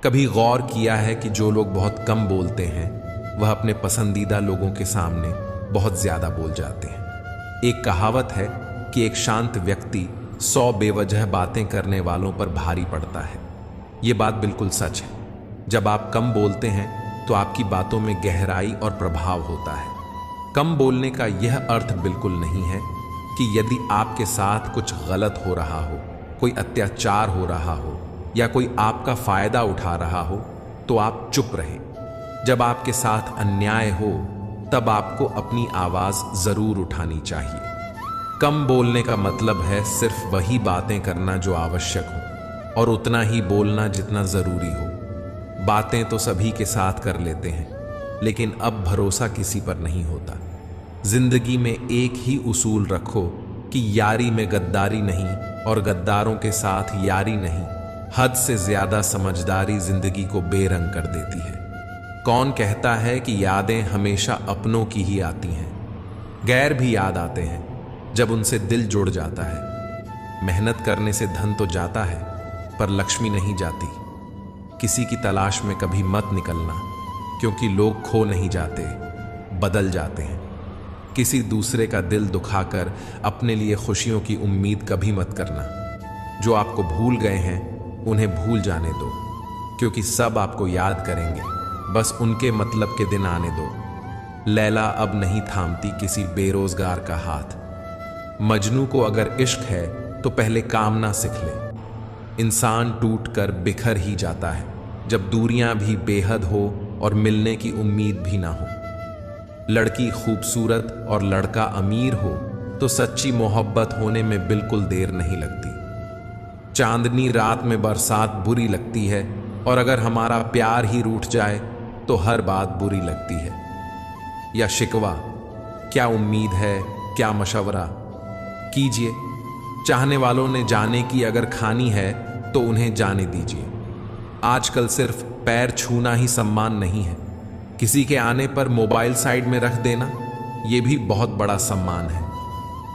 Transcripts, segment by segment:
कभी गौर किया है कि जो लोग बहुत कम बोलते हैं वह अपने पसंदीदा लोगों के सामने बहुत ज्यादा बोल जाते हैं। एक कहावत है कि एक शांत व्यक्ति 100 बेवजह बातें करने वालों पर भारी पड़ता है। ये बात बिल्कुल सच है। जब आप कम बोलते हैं तो आपकी बातों में गहराई और प्रभाव होता है। कम बोलने का यह अर्थ बिल्कुल नहीं है कि यदि आपके साथ कुछ गलत हो रहा हो, कोई अत्याचार हो रहा हो या कोई आपका फायदा उठा रहा हो तो आप चुप रहें। जब आपके साथ अन्याय हो तब आपको अपनी आवाज जरूर उठानी चाहिए। कम बोलने का मतलब है सिर्फ वही बातें करना जो आवश्यक हो और उतना ही बोलना जितना जरूरी हो। बातें तो सभी के साथ कर लेते हैं, लेकिन अब भरोसा किसी पर नहीं होता। जिंदगी में एक ही उसूल रखो कि यारी में गद्दारी नहीं और गद्दारों के साथ यारी नहीं। हद से ज्यादा समझदारी जिंदगी को बेरंग कर देती है। कौन कहता है कि यादें हमेशा अपनों की ही आती हैं? गैर भी याद आते हैं जब उनसे दिल जुड़ जाता है। मेहनत करने से धन तो जाता है पर लक्ष्मी नहीं जाती। किसी की तलाश में कभी मत निकलना, क्योंकि लोग खो नहीं जाते, बदल जाते हैं। किसी दूसरे का दिल दुखाकर अपने लिए खुशियों की उम्मीद कभी मत करना। जो आपको भूल गए हैं उन्हें भूल जाने दो, क्योंकि सब आपको याद करेंगे, बस उनके मतलब के दिन आने दो। लैला अब नहीं थामती किसी बेरोजगार का हाथ। मजनू को अगर इश्क है तो पहले कामना सीख ले। इंसान टूटकर बिखर ही जाता है जब दूरियां भी बेहद हो और मिलने की उम्मीद भी ना हो। लड़की खूबसूरत और लड़का अमीर हो तो सच्ची मोहब्बत होने में बिल्कुल देर नहीं लगती। चांदनी रात में बरसात बुरी लगती है, और अगर हमारा प्यार ही रूठ जाए तो हर बात बुरी लगती है। या शिकवा, क्या उम्मीद है, क्या मशवरा कीजिए। चाहने वालों ने जाने की अगर खानी है तो उन्हें जाने दीजिए। आजकल सिर्फ पैर छूना ही सम्मान नहीं है। किसी के आने पर मोबाइल साइड में रख देना यह भी बहुत बड़ा सम्मान है।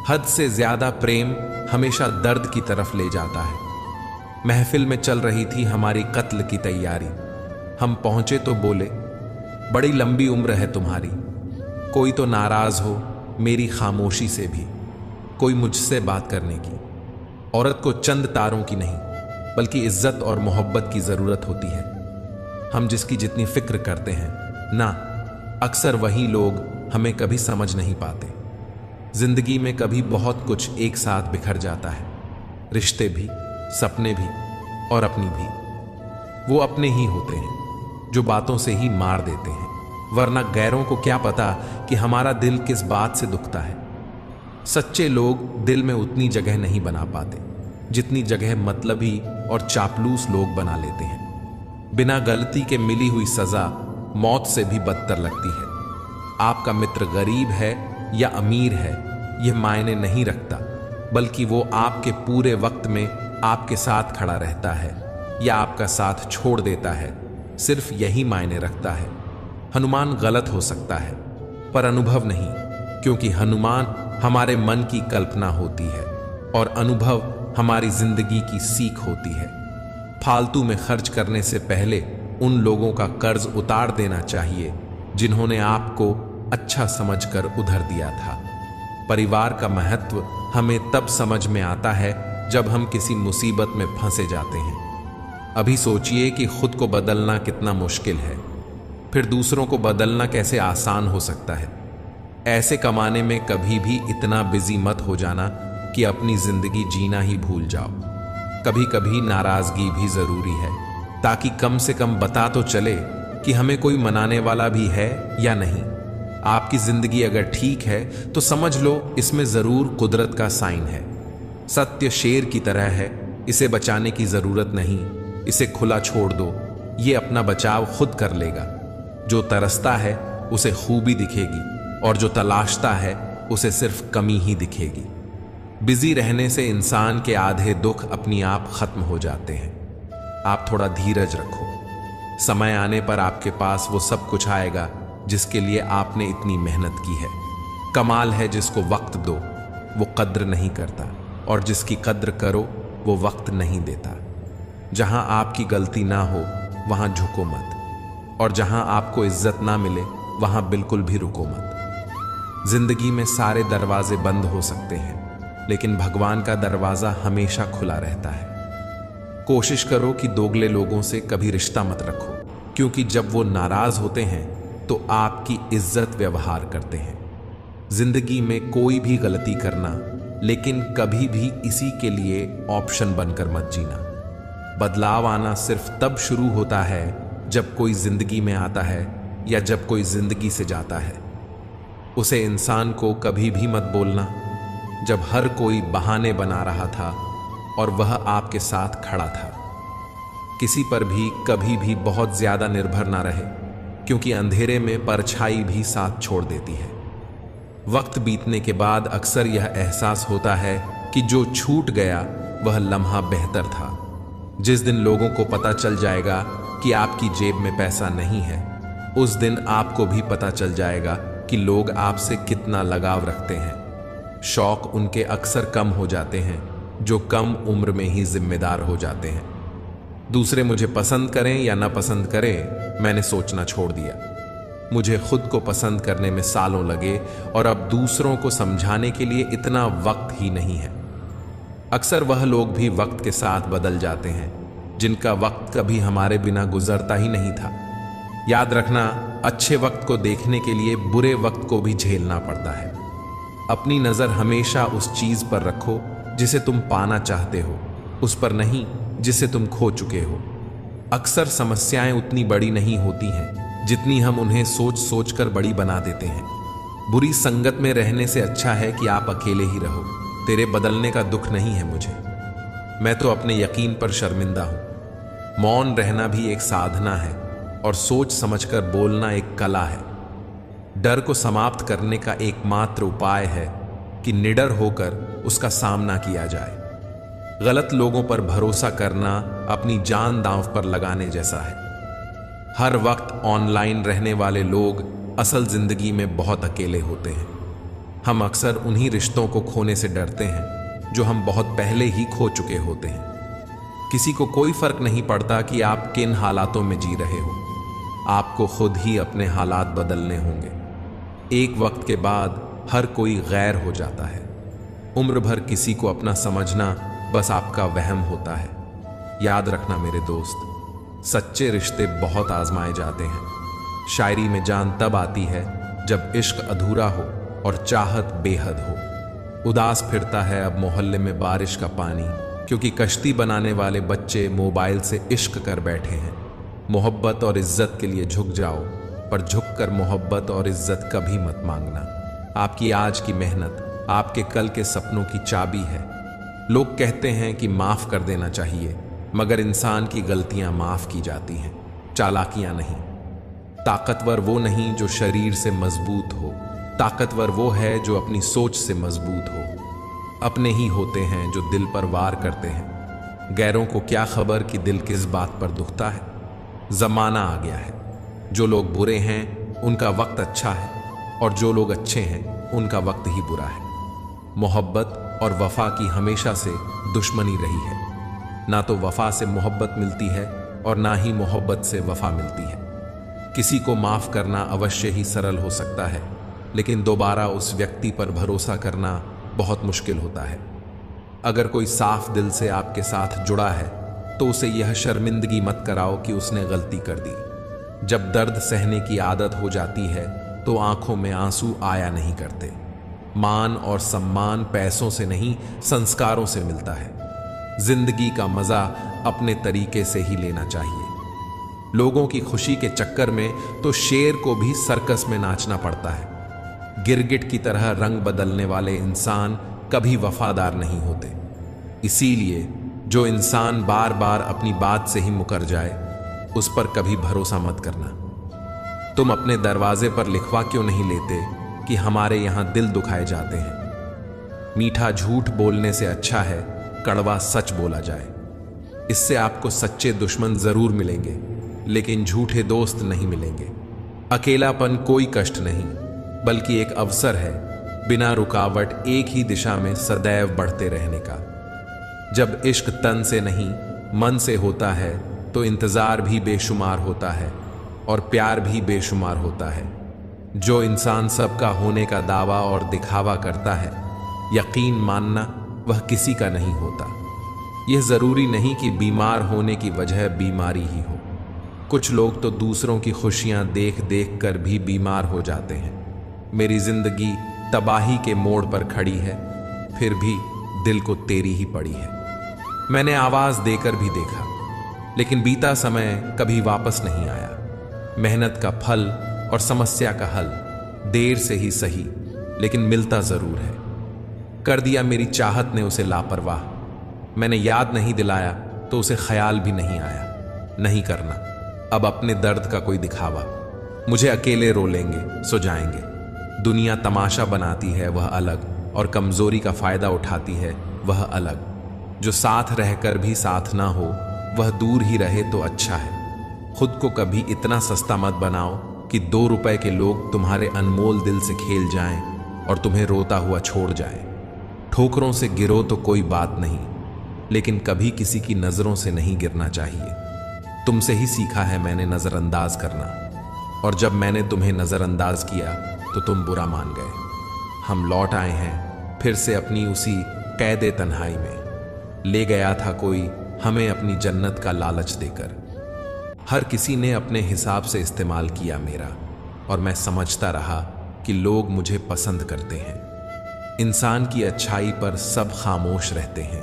हद से ज्यादा प्रेम हमेशा दर्द की तरफ ले जाता है। महफिल में चल रही थी हमारी कत्ल की तैयारी। हम पहुंचे तो बोले, बड़ी लंबी उम्र है तुम्हारी। कोई तो नाराज हो मेरी खामोशी से भी, कोई मुझसे बात करने की। औरत को चंद तारों की नहीं बल्कि इज्जत और मोहब्बत की जरूरत होती है। हम जिसकी जितनी फिक्र करते हैं ना, अक्सर वही लोग हमें कभी समझ नहीं पाते। जिंदगी में कभी बहुत कुछ एक साथ बिखर जाता है, रिश्ते भी, सपने भी और अपनी भी। वो अपने ही होते हैं जो बातों से ही मार देते हैं, वरना गैरों को क्या पता कि हमारा दिल किस बात से दुखता है। सच्चे लोग दिल में उतनी जगह नहीं बना पाते जितनी जगह मतलबी और चापलूस लोग बना लेते हैं। बिना गलती के मिली हुई सजा मौत से भी बदतर लगती है। आपका मित्र गरीब है या अमीर है यह मायने नहीं रखता, बल्कि वो आपके पूरे वक्त में आपके साथ खड़ा रहता है या आपका साथ छोड़ देता है, सिर्फ यही मायने रखता है। हनुमान गलत हो सकता है पर अनुभव नहीं, क्योंकि हनुमान हमारे मन की कल्पना होती है और अनुभव हमारी जिंदगी की सीख होती है। फालतू में खर्च करने से पहले उन लोगों का कर्ज उतार देना चाहिए जिन्होंने आपको अच्छा समझकर उधार दिया था। परिवार का महत्व हमें तब समझ में आता है जब हम किसी मुसीबत में फंसे जाते हैं। अभी सोचिए कि खुद को बदलना कितना मुश्किल है, फिर दूसरों को बदलना कैसे आसान हो सकता है। ऐसे कमाने में कभी भी इतना बिजी मत हो जाना कि अपनी जिंदगी जीना ही भूल जाओ। कभी कभी नाराजगी भी जरूरी है, ताकि कम से कम बता तो चले कि हमें कोई मनाने वाला भी है या नहीं। आपकी जिंदगी अगर ठीक है तो समझ लो इसमें जरूर कुदरत का साइन है। सत्य शेर की तरह है, इसे बचाने की जरूरत नहीं, इसे खुला छोड़ दो, ये अपना बचाव खुद कर लेगा। जो तरसता है उसे खूबी दिखेगी और जो तलाशता है उसे सिर्फ कमी ही दिखेगी। बिजी रहने से इंसान के आधे दुख अपनी आप खत्म हो जाते हैं। आप थोड़ा धीरज रखो, समय आने पर आपके पास वो सब कुछ आएगा जिसके लिए आपने इतनी मेहनत की है। कमाल है जिसको वक्त दो वो कद्र नहीं करता, और जिसकी कद्र करो वो वक्त नहीं देता। जहां आपकी गलती ना हो वहां झुको मत, और जहां आपको इज्जत ना मिले वहां बिल्कुल भी रुको मत। जिंदगी में सारे दरवाजे बंद हो सकते हैं, लेकिन भगवान का दरवाजा हमेशा खुला रहता है। कोशिश करो कि दोगले लोगों से कभी रिश्ता मत रखो, क्योंकि जब वो नाराज होते हैं तो आपकी इज्जत व्यवहार करते हैं। जिंदगी में कोई भी गलती करना, लेकिन कभी भी इसी के लिए ऑप्शन बनकर मत जीना। बदलाव आना सिर्फ तब शुरू होता है जब कोई जिंदगी में आता है या जब कोई जिंदगी से जाता है। उसे इंसान को कभी भी मत बोलना जब हर कोई बहाने बना रहा था और वह आपके साथ खड़ा था। किसी पर भी कभी भी बहुत ज्यादा निर्भर ना रहे, क्योंकि अंधेरे में परछाई भी साथ छोड़ देती है। वक्त बीतने के बाद अक्सर यह एहसास होता है कि जो छूट गया वह लम्हा बेहतर था। जिस दिन लोगों को पता चल जाएगा कि आपकी जेब में पैसा नहीं है, उस दिन आपको भी पता चल जाएगा कि लोग आपसे कितना लगाव रखते हैं। शौक उनके अक्सर कम हो जाते हैं जो कम उम्र में ही जिम्मेदार हो जाते हैं। दूसरे मुझे पसंद करें या ना पसंद करें, मैंने सोचना छोड़ दिया। मुझे खुद को पसंद करने में सालों लगे और अब दूसरों को समझाने के लिए इतना वक्त ही नहीं है। अक्सर वह लोग भी वक्त के साथ बदल जाते हैं जिनका वक्त कभी हमारे बिना गुजरता ही नहीं था। याद रखना, अच्छे वक्त को देखने के लिए बुरे वक्त को भी झेलना पड़ता है। अपनी नजर हमेशा उस चीज पर रखो जिसे तुम पाना चाहते हो, उस पर नहीं जिसे तुम खो चुके हो। अक्सर समस्याएं उतनी बड़ी नहीं होती हैं जितनी हम उन्हें सोच सोच कर बड़ी बना देते हैं। बुरी संगत में रहने से अच्छा है कि आप अकेले ही रहो। तेरे बदलने का दुख नहीं है मुझे, मैं तो अपने यकीन पर शर्मिंदा हूं। मौन रहना भी एक साधना है और सोच समझकर बोलना एक कला है। डर को समाप्त करने का एकमात्र उपाय है कि निडर होकर उसका सामना किया जाए। गलत लोगों पर भरोसा करना अपनी जान दांव पर लगाने जैसा है। हर वक्त ऑनलाइन रहने वाले लोग असल जिंदगी में बहुत अकेले होते हैं। हम अक्सर उन्हीं रिश्तों को खोने से डरते हैं जो हम बहुत पहले ही खो चुके होते हैं। किसी को कोई फर्क नहीं पड़ता कि आप किन हालातों में जी रहे हो, आपको खुद ही अपने हालात बदलने होंगे। एक वक्त के बाद हर कोई गैर हो जाता है। उम्र भर किसी को अपना समझना बस आपका वहम होता है। याद रखना मेरे दोस्त, सच्चे रिश्ते बहुत आजमाए जाते हैं। शायरी में जान तब आती है जब इश्क अधूरा हो और चाहत बेहद हो। उदास फिरता है अब मोहल्ले में बारिश का पानी, क्योंकि कश्ती बनाने वाले बच्चे मोबाइल से इश्क कर बैठे हैं। मोहब्बत और इज्जत के लिए झुक जाओ, पर झुककर मोहब्बत और इज्जत कभी मत मांगना। आपकी आज की मेहनत आपके कल के सपनों की चाबी है। लोग कहते हैं कि माफ कर देना चाहिए, मगर इंसान की गलतियां माफ की जाती हैं, चालाकियां नहीं। ताकतवर वो नहीं जो शरीर से मजबूत हो, ताकतवर वो है जो अपनी सोच से मजबूत हो। अपने ही होते हैं जो दिल पर वार करते हैं, गैरों को क्या खबर कि दिल किस बात पर दुखता है। जमाना आ गया है, जो लोग बुरे हैं उनका वक्त अच्छा है और जो लोग अच्छे हैं उनका वक्त ही बुरा है। मोहब्बत और वफा की हमेशा से दुश्मनी रही है। ना तो वफा से मोहब्बत मिलती है और ना ही मोहब्बत से वफा मिलती है। किसी को माफ करना अवश्य ही सरल हो सकता है, लेकिन दोबारा उस व्यक्ति पर भरोसा करना बहुत मुश्किल होता है। अगर कोई साफ दिल से आपके साथ जुड़ा है तो उसे यह शर्मिंदगी मत कराओ कि उसने गलती कर दी। जब दर्द सहने की आदत हो जाती है तो आंखों में आंसू आया नहीं करते। मान और सम्मान पैसों से नहीं, संस्कारों से मिलता है। जिंदगी का मजा अपने तरीके से ही लेना चाहिए। लोगों की खुशी के चक्कर में तो शेर को भी सर्कस में नाचना पड़ता है। गिरगिट की तरह रंग बदलने वाले इंसान कभी वफादार नहीं होते। इसीलिए जो इंसान बार बार अपनी बात से ही मुकर जाए, उस पर कभी भरोसा मत करना। तुम अपने दरवाजे पर लिखवा क्यों नहीं लेते कि हमारे यहां दिल दुखाए जाते हैं। मीठा झूठ बोलने से अच्छा है कड़वा सच बोला जाए। इससे आपको सच्चे दुश्मन जरूर मिलेंगे, लेकिन झूठे दोस्त नहीं मिलेंगे। अकेलापन कोई कष्ट नहीं, बल्कि एक अवसर है बिना रुकावट एक ही दिशा में सदैव बढ़ते रहने का। जब इश्क तन से नहीं मन से होता है तो इंतज़ार भी बेशुमार होता है और प्यार भी बेशुमार होता है। जो इंसान सबका होने का दावा और दिखावा करता है, यकीन मानना वह किसी का नहीं होता। यह ज़रूरी नहीं कि बीमार होने की वजह बीमारी ही हो। कुछ लोग तो दूसरों की खुशियां देख देख कर भी बीमार हो जाते हैं। मेरी जिंदगी तबाही के मोड़ पर खड़ी है, फिर भी दिल को तेरी ही पड़ी है। मैंने आवाज देकर भी देखा, लेकिन बीता समय कभी वापस नहीं आया। मेहनत का फल और समस्या का हल देर से ही सही, लेकिन मिलता जरूर है। कर दिया मेरी चाहत ने उसे लापरवाह। मैंने याद नहीं दिलाया तो उसे ख्याल भी नहीं आया। नहीं करना अब अपने दर्द का कोई दिखावा। मुझे अकेले रो लेंगे, सो जाएंगे। दुनिया तमाशा बनाती है वह अलग, और कमजोरी का फायदा उठाती है वह अलग। जो साथ रहकर भी साथ ना हो, वह दूर ही रहे तो अच्छा है। खुद को कभी इतना सस्ता मत बनाओ कि 2 रुपए के लोग तुम्हारे अनमोल दिल से खेल जाएं और तुम्हें रोता हुआ छोड़ जाएं। ठोकरों से गिरो तो कोई बात नहीं, लेकिन कभी किसी की नजरों से नहीं गिरना चाहिए। तुमसे ही सीखा है मैंने नजरअंदाज करना, और जब मैंने तुम्हें नजरअंदाज किया तो तुम बुरा मान गए। हम लौट आए हैं फिर से अपनी उसी कैदे तन्हाई में। ले गया था कोई हमें अपनी जन्नत का लालच देकर। हर किसी ने अपने हिसाब से इस्तेमाल किया मेरा, और मैं समझता रहा कि लोग मुझे पसंद करते हैं। इंसान की अच्छाई पर सब खामोश रहते हैं,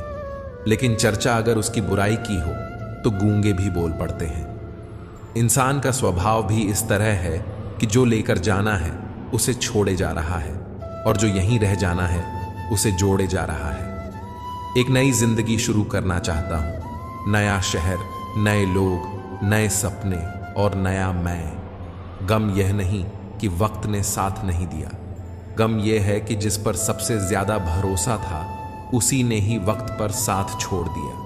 लेकिन चर्चा अगर उसकी बुराई की हो तो गूंगे भी बोल पड़ते हैं। इंसान का स्वभाव भी इस तरह है कि जो लेकर जाना है उसे छोड़े जा रहा है, और जो यहीं रह जाना है उसे जोड़े जा रहा है। एक नई जिंदगी शुरू करना चाहता हूं। नया शहर, नए लोग, नए सपने और नया मैं। गम यह नहीं कि वक्त ने साथ नहीं दिया, गम यह है कि जिस पर सबसे ज्यादा भरोसा था उसी ने ही वक्त पर साथ छोड़ दिया।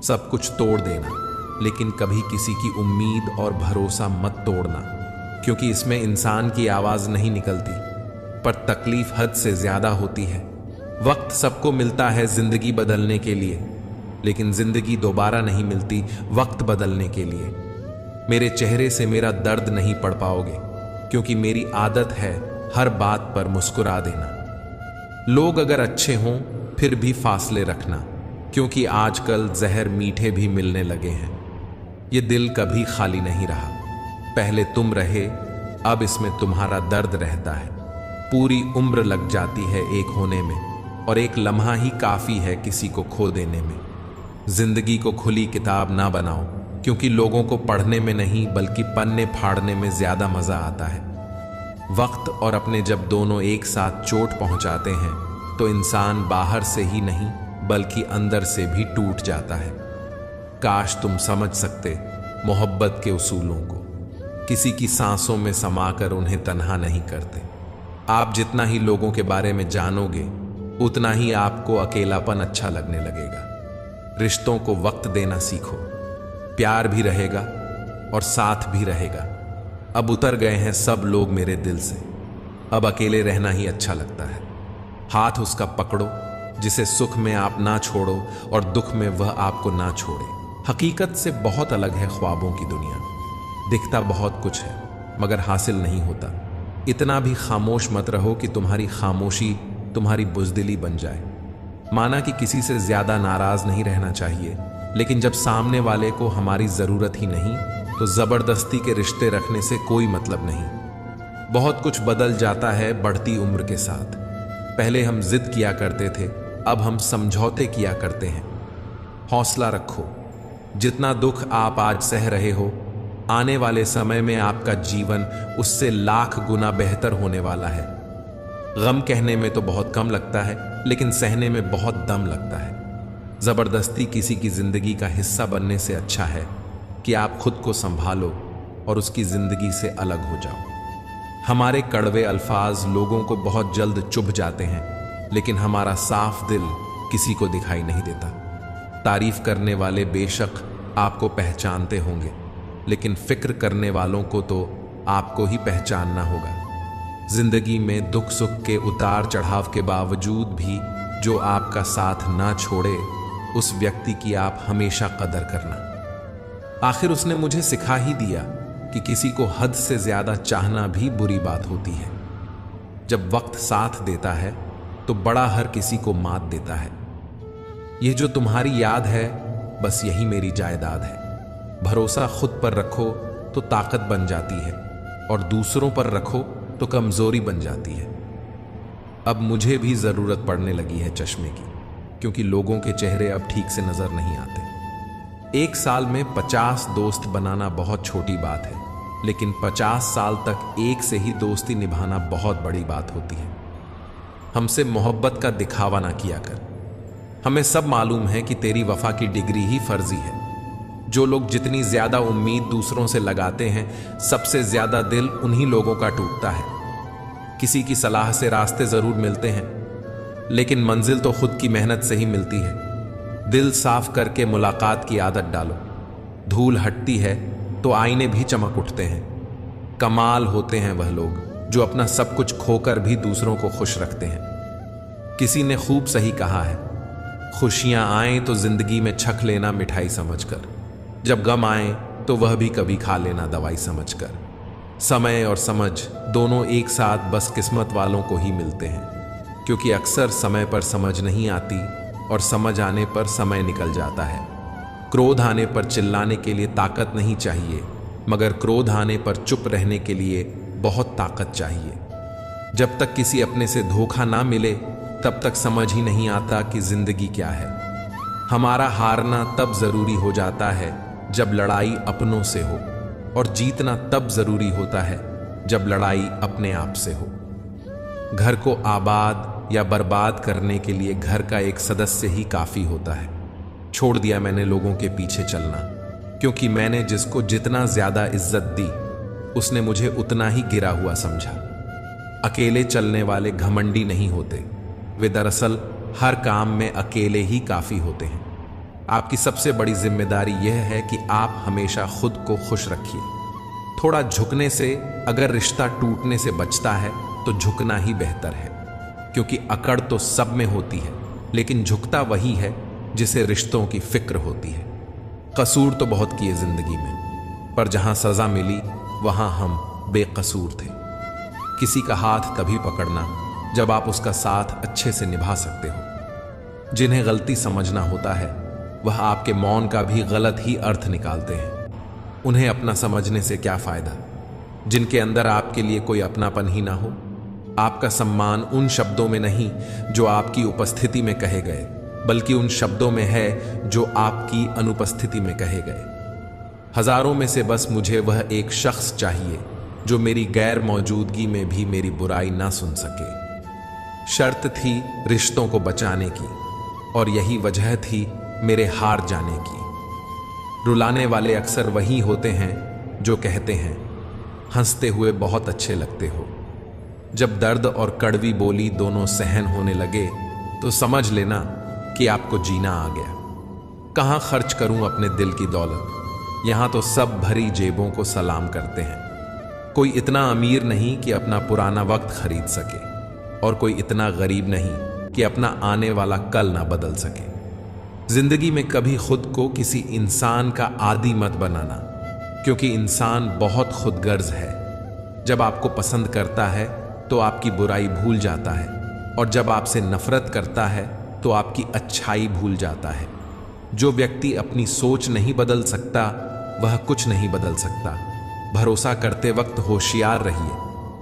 सब कुछ तोड़ देना, लेकिन कभी किसी की उम्मीद और भरोसा मत तोड़ना, क्योंकि इसमें इंसान की आवाज नहीं निकलती, पर तकलीफ हद से ज्यादा होती है। वक्त सबको मिलता है जिंदगी बदलने के लिए, लेकिन जिंदगी दोबारा नहीं मिलती वक्त बदलने के लिए। मेरे चेहरे से मेरा दर्द नहीं पढ़ पाओगे, क्योंकि मेरी आदत है हर बात पर मुस्कुरा देना। लोग अगर अच्छे हों फिर भी फासले रखना, क्योंकि आजकल जहर मीठे भी मिलने लगे हैं। ये दिल कभी खाली नहीं रहा। पहले तुम रहे, अब इसमें तुम्हारा दर्द रहता है। पूरी उम्र लग जाती है एक होने में, और एक लम्हा ही काफी है किसी को खो देने में। जिंदगी को खुली किताब ना बनाओ, क्योंकि लोगों को पढ़ने में नहीं बल्कि पन्ने फाड़ने में ज्यादा मजा आता है। वक्त और अपने जब दोनों एक साथ चोट पहुंचाते हैं तो इंसान बाहर से ही नहीं बल्कि अंदर से भी टूट जाता है। काश तुम समझ सकते मोहब्बत के उसूलों को, किसी की सांसों में समाकर उन्हें तन्हा नहीं करते। आप जितना ही लोगों के बारे में जानोगे उतना ही आपको अकेलापन अच्छा लगने लगेगा। रिश्तों को वक्त देना सीखो, प्यार भी रहेगा और साथ भी रहेगा। अब उतर गए हैं सब लोग मेरे दिल से, अब अकेले रहना ही अच्छा लगता है। हाथ उसका पकड़ो जिसे सुख में आप ना छोड़ो और दुख में वह आपको ना छोड़े। हकीकत से बहुत अलग है ख्वाबों की दुनिया। दिखता बहुत कुछ है मगर हासिल नहीं होता। इतना भी खामोश मत रहो कि तुम्हारी खामोशी तुम्हारी बुज़दिली बन जाए। माना कि किसी से ज्यादा नाराज नहीं रहना चाहिए, लेकिन जब सामने वाले को हमारी जरूरत ही नहीं तो जबरदस्ती के रिश्ते रखने से कोई मतलब नहीं। बहुत कुछ बदल जाता है बढ़ती उम्र के साथ। पहले हम जिद किया करते थे, अब हम समझौते किया करते हैं। हौसला रखो, जितना दुख आप आज सह रहे हो, आने वाले समय में आपका जीवन उससे लाख गुना बेहतर होने वाला है। गम कहने में तो बहुत कम लगता है, लेकिन सहने में बहुत दम लगता है। जबरदस्ती किसी की जिंदगी का हिस्सा बनने से अच्छा है कि आप खुद को संभालो और उसकी जिंदगी से अलग हो जाओ। हमारे कड़वे अल्फाज लोगों को बहुत जल्द चुभ जाते हैं, लेकिन हमारा साफ दिल किसी को दिखाई नहीं देता। तारीफ करने वाले बेशक आपको पहचानते होंगे, लेकिन फिक्र करने वालों को तो आपको ही पहचानना होगा। जिंदगी में दुख सुख के उतार चढ़ाव के बावजूद भी जो आपका साथ ना छोड़े, उस व्यक्ति की आप हमेशा कदर करना। आखिर उसने मुझे सिखा ही दिया कि किसी को हद से ज्यादा चाहना भी बुरी बात होती है। जब वक्त साथ देता है तो बड़ा हर किसी को मात देता है। यह जो तुम्हारी याद है, बस यही मेरी जायदाद है। भरोसा खुद पर रखो तो ताकत बन जाती है, और दूसरों पर रखो तो कमजोरी बन जाती है। अब मुझे भी जरूरत पड़ने लगी है चश्मे की, क्योंकि लोगों के चेहरे अब ठीक से नजर नहीं आते। एक साल में 50 दोस्त बनाना बहुत छोटी बात है, लेकिन 50 साल तक एक से ही दोस्ती निभाना बहुत बड़ी बात होती है। हमसे मोहब्बत का दिखावा ना किया कर। हमें सब मालूम है कि तेरी वफा की डिग्री ही फर्जी है। जो लोग जितनी ज्यादा उम्मीद दूसरों से लगाते हैं, सबसे ज्यादा दिल उन्हीं लोगों का टूटता है। किसी की सलाह से रास्ते जरूर मिलते हैं, लेकिन मंजिल तो खुद की मेहनत से ही मिलती है। दिल साफ करके मुलाकात की आदत डालो। धूल हटती है तो आईने भी चमक उठते हैं। कमाल होते हैं वह लोग जो अपना सब कुछ खोकर भी दूसरों को खुश रखते हैं। किसी ने खूब सही कहा है, खुशियां आए तो जिंदगी में छक लेना मिठाई समझकर, जब गम आए तो वह भी कभी खा लेना दवाई समझकर। समय और समझ दोनों एक साथ बस किस्मत वालों को ही मिलते हैं, क्योंकि अक्सर समय पर समझ नहीं आती और समझ आने पर समय निकल जाता है। क्रोध आने पर चिल्लाने के लिए ताकत नहीं चाहिए, मगर क्रोध आने पर चुप रहने के लिए बहुत ताकत चाहिए। जब तक किसी अपने से धोखा ना मिले, तब तक समझ ही नहीं आता कि जिंदगी क्या है। हमारा हारना तब जरूरी हो जाता है जब लड़ाई अपनों से हो, और जीतना तब जरूरी होता है जब लड़ाई अपने आप से हो। घर को आबाद या बर्बाद करने के लिए घर का एक सदस्य ही काफी होता है। छोड़ दिया मैंने लोगों के पीछे चलना, क्योंकि मैंने जिसको जितना ज्यादा इज्जत दी, उसने मुझे उतना ही गिरा हुआ समझा। अकेले चलने वाले घमंडी नहीं होते, वे दरअसल हर काम में अकेले ही काफी होते हैं। आपकी सबसे बड़ी जिम्मेदारी यह है कि आप हमेशा खुद को खुश रखिए। थोड़ा झुकने से अगर रिश्ता टूटने से बचता है तो झुकना ही बेहतर है, क्योंकि अकड़ तो सब में होती है, लेकिन झुकता वही है जिसे रिश्तों की फिक्र होती है। कसूर तो बहुत किए जिंदगी में, पर जहां सजा मिली वहां हम बेकसूर थे। किसी का हाथ तभी पकड़ना जब आप उसका साथ अच्छे से निभा सकते हो। जिन्हें गलती समझना होता है, वह आपके मौन का भी गलत ही अर्थ निकालते हैं। उन्हें अपना समझने से क्या फायदा, जिनके अंदर आपके लिए कोई अपनापन ही ना हो। आपका सम्मान उन शब्दों में नहीं जो आपकी उपस्थिति में कहे गए, बल्कि उन शब्दों में है जो आपकी अनुपस्थिति में कहे गए। हजारों में से बस मुझे वह एक शख्स चाहिए जो मेरी गैर मौजूदगी में भी मेरी बुराई ना सुन सके। शर्त थी रिश्तों को बचाने की, और यही वजह थी मेरे हार जाने की। रुलाने वाले अक्सर वही होते हैं जो कहते हैं, हंसते हुए बहुत अच्छे लगते हो। जब दर्द और कड़वी बोली दोनों सहन होने लगे, तो समझ लेना कि आपको जीना आ गया। कहाँ खर्च करूं अपने दिल की दौलत, यहां तो सब भरी जेबों को सलाम करते हैं। कोई इतना अमीर नहीं कि अपना पुराना वक्त खरीद सके, और कोई इतना गरीब नहीं कि अपना आने वाला कल ना बदल सके। जिंदगी में कभी खुद को किसी इंसान का आदी मत बनाना, क्योंकि इंसान बहुत खुदगर्ज है। जब आपको पसंद करता है तो आपकी बुराई भूल जाता है, और जब आपसे नफरत करता है तो आपकी अच्छाई भूल जाता है। जो व्यक्ति अपनी सोच नहीं बदल सकता, वह कुछ नहीं बदल सकता। भरोसा करते वक्त होशियार रहिए,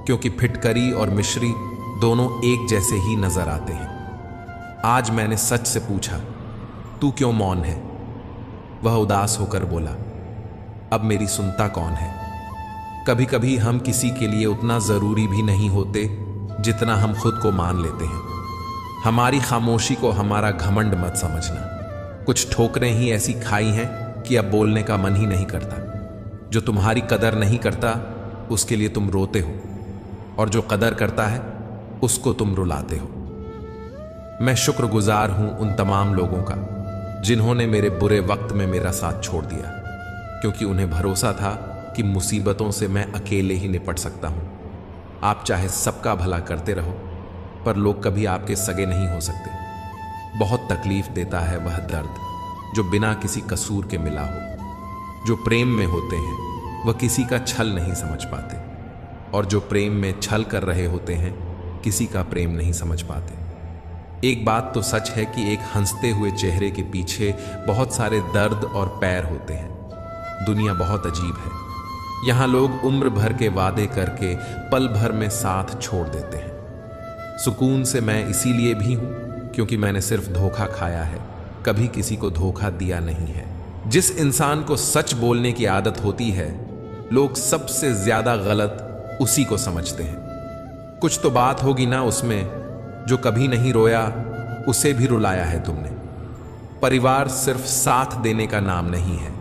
क्योंकि फिटकरी और मिश्री दोनों एक जैसे ही नजर आते हैं। आज मैंने सच से पूछा, तू क्यों मौन है? वह उदास होकर बोला, अब मेरी सुनता कौन है? कभी कभी हम किसी के लिए उतना जरूरी भी नहीं होते जितना हम खुद को मान लेते हैं। हमारी खामोशी को हमारा घमंड मत समझना। कुछ ठोकरें ही ऐसी खाई हैं कि अब बोलने का मन ही नहीं करता। जो तुम्हारी कदर नहीं करता, उसके लिए तुम रोते हो, और जो कदर करता है उसको तुम रुलाते हो। मैं शुक्रगुजार हूं उन तमाम लोगों का जिन्होंने मेरे बुरे वक्त में मेरा साथ छोड़ दिया, क्योंकि उन्हें भरोसा था कि मुसीबतों से मैं अकेले ही निपट सकता हूं। आप चाहे सबका भला करते रहो, पर लोग कभी आपके सगे नहीं हो सकते। बहुत तकलीफ देता है वह दर्द जो बिना किसी कसूर के मिला हो। जो प्रेम में होते हैं वह किसी का छल नहीं समझ पाते, और जो प्रेम में छल कर रहे होते हैं किसी का प्रेम नहीं समझ पाते। एक बात तो सच है कि एक हंसते हुए चेहरे के पीछे बहुत सारे दर्द और पैर होते हैं। दुनिया बहुत अजीब है। यहाँ लोग उम्र भर के वादे करके पल भर में साथ छोड़ देते हैं। सुकून से मैं इसीलिए भी हूं क्योंकि मैंने सिर्फ धोखा खाया है, कभी किसी को धोखा दिया नहीं है। जिस इंसान को सच बोलने की आदत होती है, लोग सबसे ज्यादा गलत उसी को समझते हैं। कुछ तो बात होगी ना उसमें, जो कभी नहीं रोया उसे भी रुलाया है तुमने। परिवार सिर्फ साथ देने का नाम नहीं है,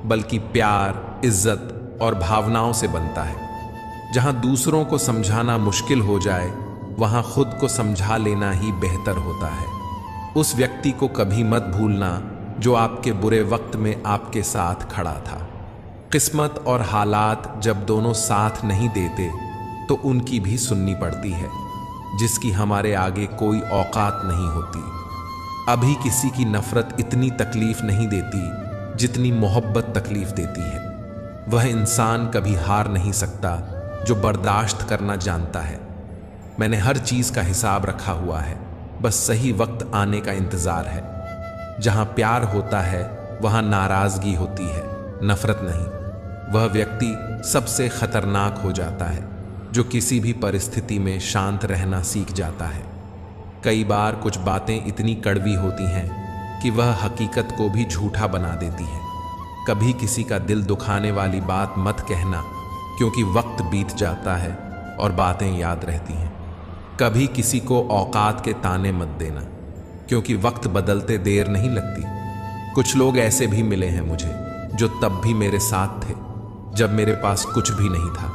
बल्कि प्यार, इज्जत और भावनाओं से बनता है। जहां दूसरों को समझाना मुश्किल हो जाए, वहां खुद को समझा लेना ही बेहतर होता है। उस व्यक्ति को कभी मत भूलना जो आपके बुरे वक्त में आपके साथ खड़ा था। किस्मत और हालात जब दोनों साथ नहीं देते तो उनकी भी सुननी पड़ती है, जिसकी हमारे आगे कोई औकात नहीं होती। अभी किसी की नफरत इतनी तकलीफ नहीं देती जितनी मोहब्बत तकलीफ देती है। वह इंसान कभी हार नहीं सकता जो बर्दाश्त करना जानता है। मैंने हर चीज का हिसाब रखा हुआ है, बस सही वक्त आने का इंतजार है। जहां प्यार होता है वहां नाराजगी होती है, नफरत नहीं। वह व्यक्ति सबसे खतरनाक हो जाता है जो किसी भी परिस्थिति में शांत रहना सीख जाता है। कई बार कुछ बातें इतनी कड़वी होती हैं कि वह हकीकत को भी झूठा बना देती हैं। कभी किसी का दिल दुखाने वाली बात मत कहना, क्योंकि वक्त बीत जाता है और बातें याद रहती हैं। कभी किसी को औकात के ताने मत देना, क्योंकि वक्त बदलते देर नहीं लगती। कुछ लोग ऐसे भी मिले हैं मुझे जो तब भी मेरे साथ थे जब मेरे पास कुछ भी नहीं था।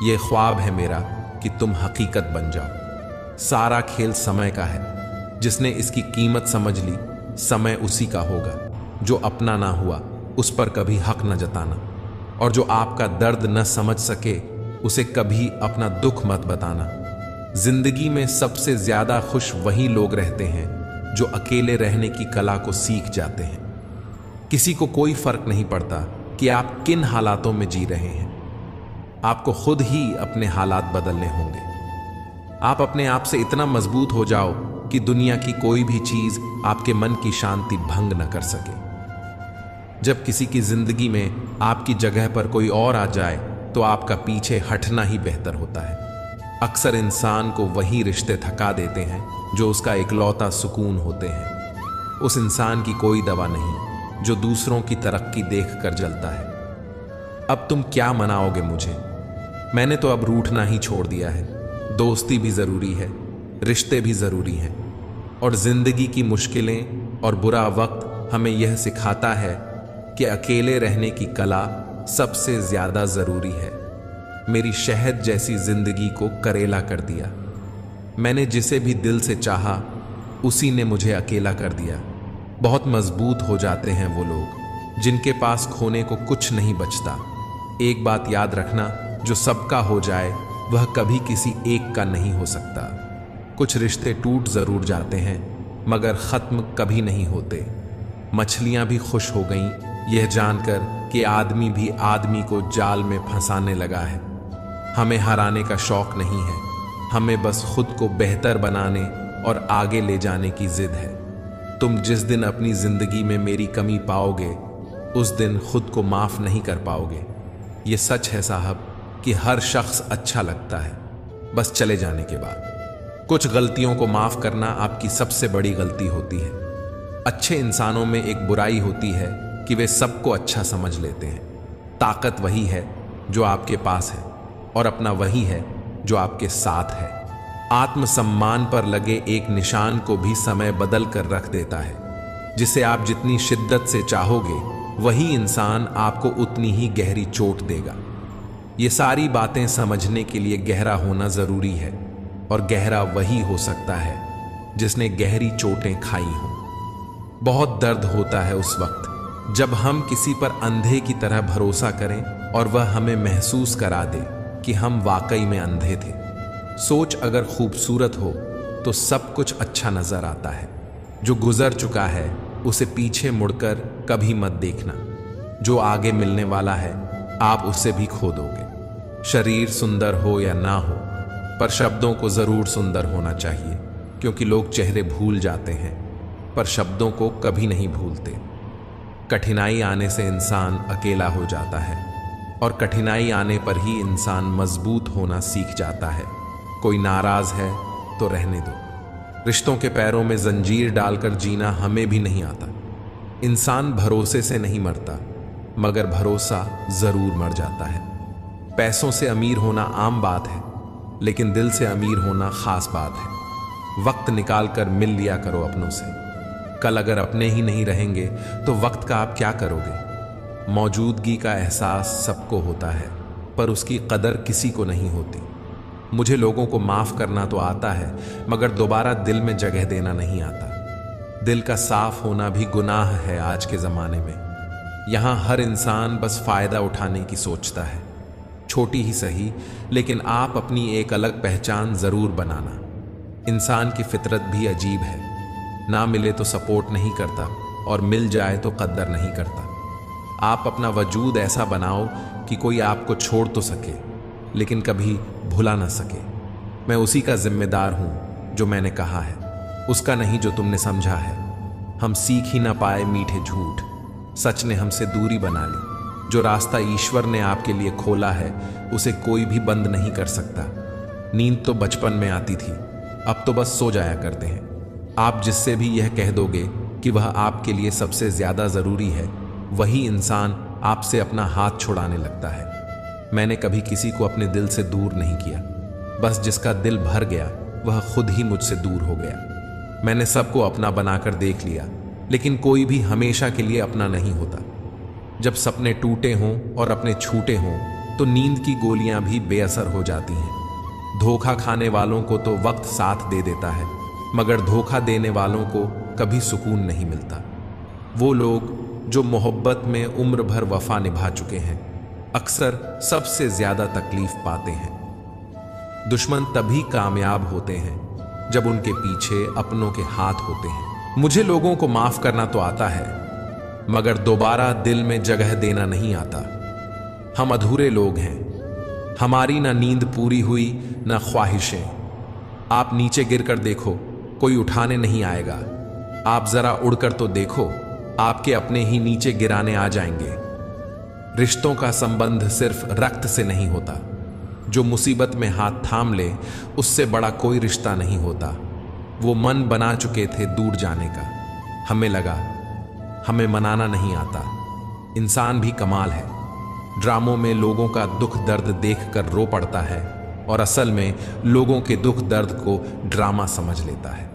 ये ख्वाब है मेरा कि तुम हकीकत बन जाओ। सारा खेल समय का है। जिसने इसकी कीमत समझ ली, समय उसी का होगा। जो अपना ना हुआ उस पर कभी हक न जताना, और जो आपका दर्द न समझ सके उसे कभी अपना दुख मत बताना। जिंदगी में सबसे ज्यादा खुश वही लोग रहते हैं जो अकेले रहने की कला को सीख जाते हैं। किसी को कोई फर्क नहीं पड़ता कि आप किन हालातों में जी रहे हैं। आपको खुद ही अपने हालात बदलने होंगे। आप अपने आप से इतना मजबूत हो जाओ कि दुनिया की कोई भी चीज आपके मन की शांति भंग न कर सके। जब किसी की जिंदगी में आपकी जगह पर कोई और आ जाए तो आपका पीछे हटना ही बेहतर होता है। अक्सर इंसान को वही रिश्ते थका देते हैं जो उसका इकलौता सुकून होते हैं। उस इंसान की कोई दवा नहीं जो दूसरों की तरक्की देख कर जलता है। अब तुम क्या मनाओगे मुझे? मैंने तो अब रूठना ही छोड़ दिया है। दोस्ती भी जरूरी है, रिश्ते भी जरूरी हैं, और जिंदगी की मुश्किलें और बुरा वक्त हमें यह सिखाता है कि अकेले रहने की कला सबसे ज्यादा जरूरी है। मेरी शहद जैसी जिंदगी को करेला कर दिया। मैंने जिसे भी दिल से चाहा उसी ने मुझे अकेला कर दिया। बहुत मजबूत हो जाते हैं वो लोग जिनके पास खोने को कुछ नहीं बचता। एक बात याद रखना, जो सबका हो जाए वह कभी किसी एक का नहीं हो सकता। कुछ रिश्ते टूट जरूर जाते हैं मगर खत्म कभी नहीं होते। मछलियां भी खुश हो गईं यह जानकर कि आदमी भी आदमी को जाल में फंसाने लगा है। हमें हराने का शौक नहीं है, हमें बस खुद को बेहतर बनाने और आगे ले जाने की जिद है। तुम जिस दिन अपनी जिंदगी में मेरी कमी पाओगे उस दिन खुद को माफ नहीं कर पाओगे। ये सच है साहब कि हर शख्स अच्छा लगता है बस चले जाने के बाद। कुछ गलतियों को माफ करना आपकी सबसे बड़ी गलती होती है। अच्छे इंसानों में एक बुराई होती है कि वे सबको अच्छा समझ लेते हैं। ताकत वही है जो आपके पास है और अपना वही है जो आपके साथ है। आत्मसम्मान पर लगे एक निशान को भी समय बदल कर रख देता है। जिसे आप जितनी शिद्दत से चाहोगे वही इंसान आपको उतनी ही गहरी चोट देगा। ये सारी बातें समझने के लिए गहरा होना जरूरी है, और गहरा वही हो सकता है जिसने गहरी चोटें खाई हों। बहुत दर्द होता है उस वक्त जब हम किसी पर अंधे की तरह भरोसा करें और वह हमें महसूस करा दे कि हम वाकई में अंधे थे। सोच अगर खूबसूरत हो तो सब कुछ अच्छा नजर आता है। जो गुजर चुका है उसे पीछे मुड़कर कभी मत देखना। जो आगे मिलने वाला है आप उससे भी खो दोगे। शरीर सुंदर हो या ना हो, पर शब्दों को जरूर सुंदर होना चाहिए, क्योंकि लोग चेहरे भूल जाते हैं पर शब्दों को कभी नहीं भूलते। कठिनाई आने से इंसान अकेला हो जाता है और कठिनाई आने पर ही इंसान मजबूत होना सीख जाता है। कोई नाराज है तो रहने दो। रिश्तों के पैरों में जंजीर डालकर जीना हमें भी नहीं आता। इंसान भरोसे से नहीं मरता, मगर भरोसा जरूर मर जाता है। पैसों से अमीर होना आम बात है, लेकिन दिल से अमीर होना खास बात है। वक्त निकाल कर मिल लिया करो अपनों से। कल अगर अपने ही नहीं रहेंगे तो वक्त का आप क्या करोगे। मौजूदगी का एहसास सबको होता है, पर उसकी कदर किसी को नहीं होती। मुझे लोगों को माफ करना तो आता है, मगर दोबारा दिल में जगह देना नहीं आता। दिल का साफ होना भी गुनाह है आज के जमाने में। यहां हर इंसान बस फायदा उठाने की सोचता है, छोटी ही सही, लेकिन आप अपनी एक अलग पहचान जरूर बनाना। इंसान की फितरत भी अजीब है, ना मिले तो सपोर्ट नहीं करता और मिल जाए तो कद्र नहीं करता। आप अपना वजूद ऐसा बनाओ कि कोई आपको छोड़ तो सके, लेकिन कभी भुला ना सके। मैं उसी का जिम्मेदार हूं जो मैंने कहा है, उसका नहीं जो तुमने समझा है। हम सीख ही ना पाए मीठे झूठ, सच ने हमसे दूरी बना ली। जो रास्ता ईश्वर ने आपके लिए खोला है उसे कोई भी बंद नहीं कर सकता। नींद तो बचपन में आती थी, अब तो बस सो जाया करते हैं। आप जिससे भी यह कह दोगे कि वह आपके लिए सबसे ज्यादा जरूरी है, वही इंसान आपसे अपना हाथ छुड़ाने लगता है। मैंने कभी किसी को अपने दिल से दूर नहीं किया, बस जिसका दिल भर गया वह खुद ही मुझसे दूर हो गया। मैंने सबको अपना बनाकर देख लिया, लेकिन कोई भी हमेशा के लिए अपना नहीं होता। जब सपने टूटे हों और अपने छूटे हों तो नींद की गोलियां भी बेअसर हो जाती हैं। धोखा खाने वालों को तो वक्त साथ दे देता है, मगर धोखा देने वालों को कभी सुकून नहीं मिलता। वो लोग जो मोहब्बत में उम्र भर वफा निभा चुके हैं अक्सर सबसे ज्यादा तकलीफ पाते हैं। दुश्मन तभी कामयाब होते हैं जब उनके पीछे अपनों के हाथ होते हैं। मुझे लोगों को माफ करना तो आता है, मगर दोबारा दिल में जगह देना नहीं आता। हम अधूरे लोग हैं, हमारी ना नींद पूरी हुई ना ख्वाहिशें। आप नीचे गिरकर देखो, कोई उठाने नहीं आएगा। आप जरा उड़कर तो देखो, आपके अपने ही नीचे गिराने आ जाएंगे। रिश्तों का संबंध सिर्फ रक्त से नहीं होता। जो मुसीबत में हाथ थाम ले उससे बड़ा कोई रिश्ता नहीं होता। वो मन बना चुके थे दूर जाने का, हमें लगा हमें मनाना नहीं आता। इंसान भी कमाल है, ड्रामों में लोगों का दुख दर्द देखकर रो पड़ता है और असल में लोगों के दुख दर्द को ड्रामा समझ लेता है।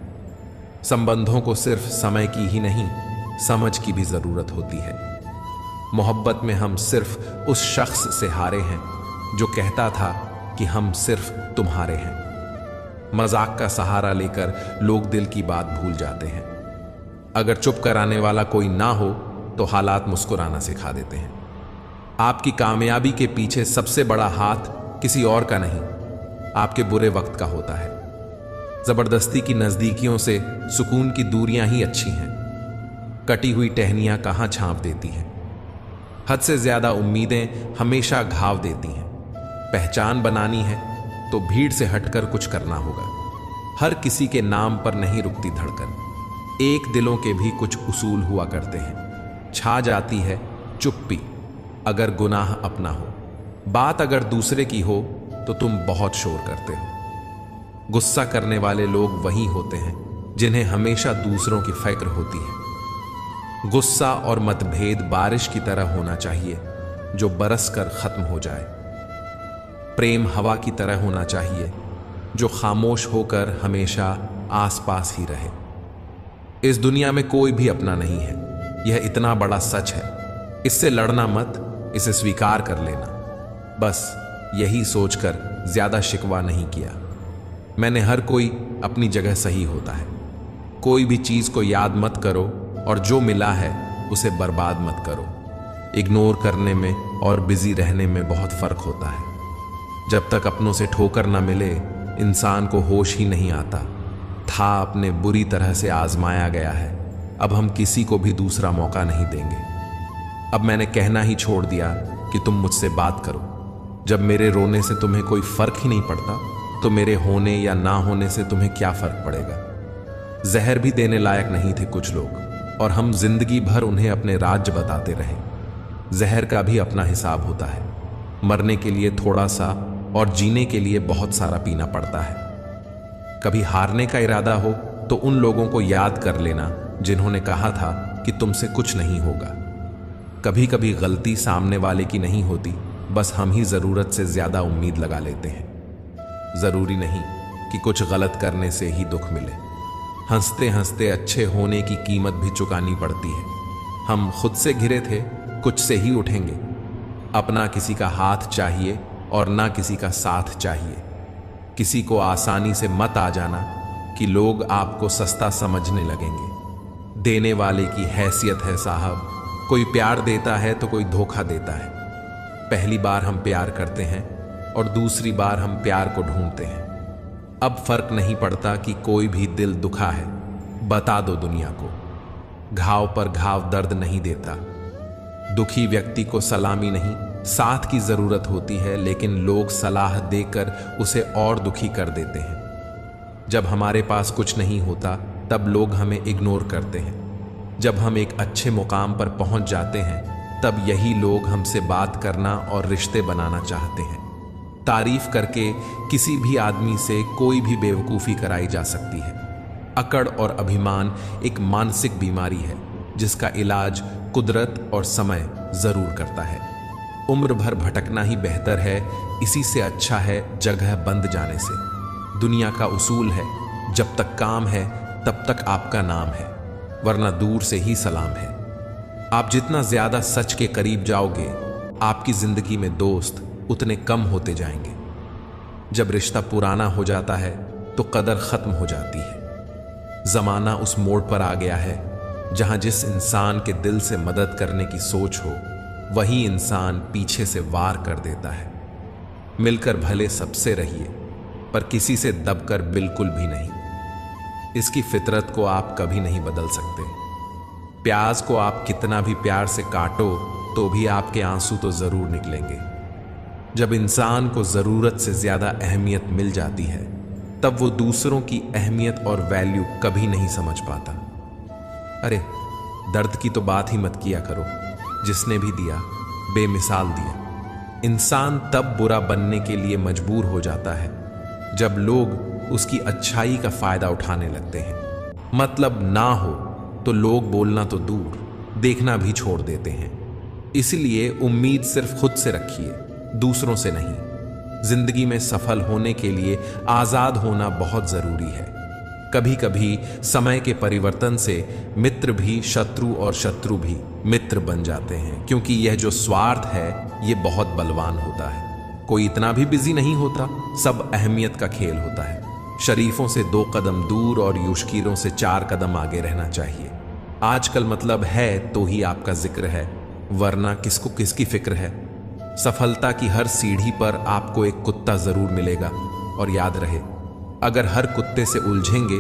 संबंधों को सिर्फ समय की ही नहीं, समझ की भी जरूरत होती है। मोहब्बत में हम सिर्फ उस शख्स से हारे हैं जो कहता था कि हम सिर्फ तुम्हारे हैं। मजाक का सहारा लेकर लोग दिल की बात भूल जाते हैं। अगर चुप कराने वाला कोई ना हो तो हालात मुस्कुराना सिखा देते हैं। आपकी कामयाबी के पीछे सबसे बड़ा हाथ किसी और का नहीं, आपके बुरे वक्त का होता है। जबरदस्ती की नजदीकियों से सुकून की दूरियां ही अच्छी हैं। कटी हुई टहनियां कहां छांप देती हैं। हद से ज्यादा उम्मीदें हमेशा घाव देती हैं। पहचान बनानी है तो भीड़ से हटकर कुछ करना होगा। हर किसी के नाम पर नहीं रुकती धड़कन। एक दिलों के भी कुछ उसूल हुआ करते हैं। छा जाती है चुप्पी अगर गुनाह अपना हो। बात अगर दूसरे की हो तो तुम बहुत शोर करते हो। गुस्सा करने वाले लोग वही होते हैं जिन्हें हमेशा दूसरों की फिक्र होती है। गुस्सा और मतभेद बारिश की तरह होना चाहिए जो बरस कर खत्म हो जाए। प्रेम हवा की तरह होना चाहिए जो खामोश होकर हमेशा आसपास ही रहे। इस दुनिया में कोई भी अपना नहीं है, यह इतना बड़ा सच है। इससे लड़ना मत, इसे स्वीकार कर लेना। बस यही सोचकर ज्यादा शिकवा नहीं किया। मैंने हर कोई अपनी जगह सही होता है। कोई भी चीज को याद मत करो और जो मिला है उसे बर्बाद मत करो। इग्नोर करने में और बिजी रहने में बहुत फर्क होता है। जब तक अपनों से ठोकर ना मिले इंसान को होश ही नहीं आता। था अपने बुरी तरह से आजमाया गया है, अब हम किसी को भी दूसरा मौका नहीं देंगे। अब मैंने कहना ही छोड़ दिया कि तुम मुझसे बात करो। जब मेरे रोने से तुम्हें कोई फर्क ही नहीं पड़ता तो मेरे होने या ना होने से तुम्हें क्या फर्क पड़ेगा। जहर भी देने लायक नहीं थे कुछ लोग और हम जिंदगी भर उन्हें अपने राज्य बताते रहे। जहर का भी अपना हिसाब होता है। मरने के लिए थोड़ा सा और जीने के लिए बहुत सारा पीना पड़ता है। कभी हारने का इरादा हो तो उन लोगों को याद कर लेना जिन्होंने कहा था कि तुमसे कुछ नहीं होगा। कभी कभी गलती सामने वाले की नहीं होती, बस हम ही जरूरत से ज्यादा उम्मीद लगा लेते हैं। जरूरी नहीं कि कुछ गलत करने से ही दुख मिले। हंसते हंसते अच्छे होने की कीमत भी चुकानी पड़ती है। हम खुद से घिरे थे, कुछ से ही उठेंगे। अपना किसी का हाथ चाहिए और ना किसी का साथ चाहिए। किसी को आसानी से मत आ जाना कि लोग आपको सस्ता समझने लगेंगे। देने वाले की हैसियत है साहब। कोई प्यार देता है तो कोई धोखा देता है। पहली बार हम प्यार करते हैं और दूसरी बार हम प्यार को ढूंढते हैं। अब फर्क नहीं पड़ता कि कोई भी दिल दुखा है, बता दो दुनिया को। घाव पर घाव दर्द नहीं देता। दुखी व्यक्ति को सलामी नहीं, साथ की जरूरत होती है, लेकिन लोग सलाह देकर उसे और दुखी कर देते हैं। जब हमारे पास कुछ नहीं होता तब लोग हमें इग्नोर करते हैं। जब हम एक अच्छे मुकाम पर पहुंच जाते हैं तब यही लोग हमसे बात करना और रिश्ते बनाना चाहते हैं। तारीफ करके किसी भी आदमी से कोई भी बेवकूफ़ी कराई जा सकती है। अकड़ और अभिमान एक मानसिक बीमारी है जिसका इलाज कुदरत और समय जरूर करता है। उम्र भर भटकना ही बेहतर है, इसी से अच्छा है जगह बंद जाने से। दुनिया का उसूल है, जब तक काम है तब तक आपका नाम है, वरना दूर से ही सलाम है। आप जितना ज्यादा सच के करीब जाओगे, आपकी जिंदगी में दोस्त उतने कम होते जाएंगे। जब रिश्ता पुराना हो जाता है तो कदर खत्म हो जाती है। जमाना उस मोड़ पर आ गया है जहां जिस इंसान के दिल से मदद करने की सोच हो, वही इंसान पीछे से वार कर देता है। मिलकर भले सबसे रहिए, पर किसी से दबकर बिल्कुल भी नहीं। इसकी फितरत को आप कभी नहीं बदल सकते। प्याज को आप कितना भी प्यार से काटो तो भी आपके आंसू तो जरूर निकलेंगे। जब इंसान को जरूरत से ज्यादा अहमियत मिल जाती है तब वो दूसरों की अहमियत और वैल्यू कभी नहीं समझ पाता। अरे दर्द की तो बात ही मत किया करो, जिसने भी दिया बेमिसाल दिया। इंसान तब बुरा बनने के लिए मजबूर हो जाता है जब लोग उसकी अच्छाई का फायदा उठाने लगते हैं। मतलब ना हो तो लोग बोलना तो दूर, देखना भी छोड़ देते हैं। इसलिए उम्मीद सिर्फ खुद से रखिए, दूसरों से नहीं। जिंदगी में सफल होने के लिए आजाद होना बहुत जरूरी है। कभी कभी समय के परिवर्तन से मित्र भी शत्रु और शत्रु भी मित्र बन जाते हैं, क्योंकि यह जो स्वार्थ है ये बहुत बलवान होता है। कोई इतना भी बिजी नहीं होता, सब अहमियत का खेल होता है। शरीफों से 2 कदम दूर और युष्कीरों से 4 कदम आगे रहना चाहिए। आजकल मतलब है तो ही आपका जिक्र है, वरना किसको किसकी फिक्र है। सफलता की हर सीढ़ी पर आपको एक कुत्ता जरूर मिलेगा, और याद रहे, अगर हर कुत्ते से उलझेंगे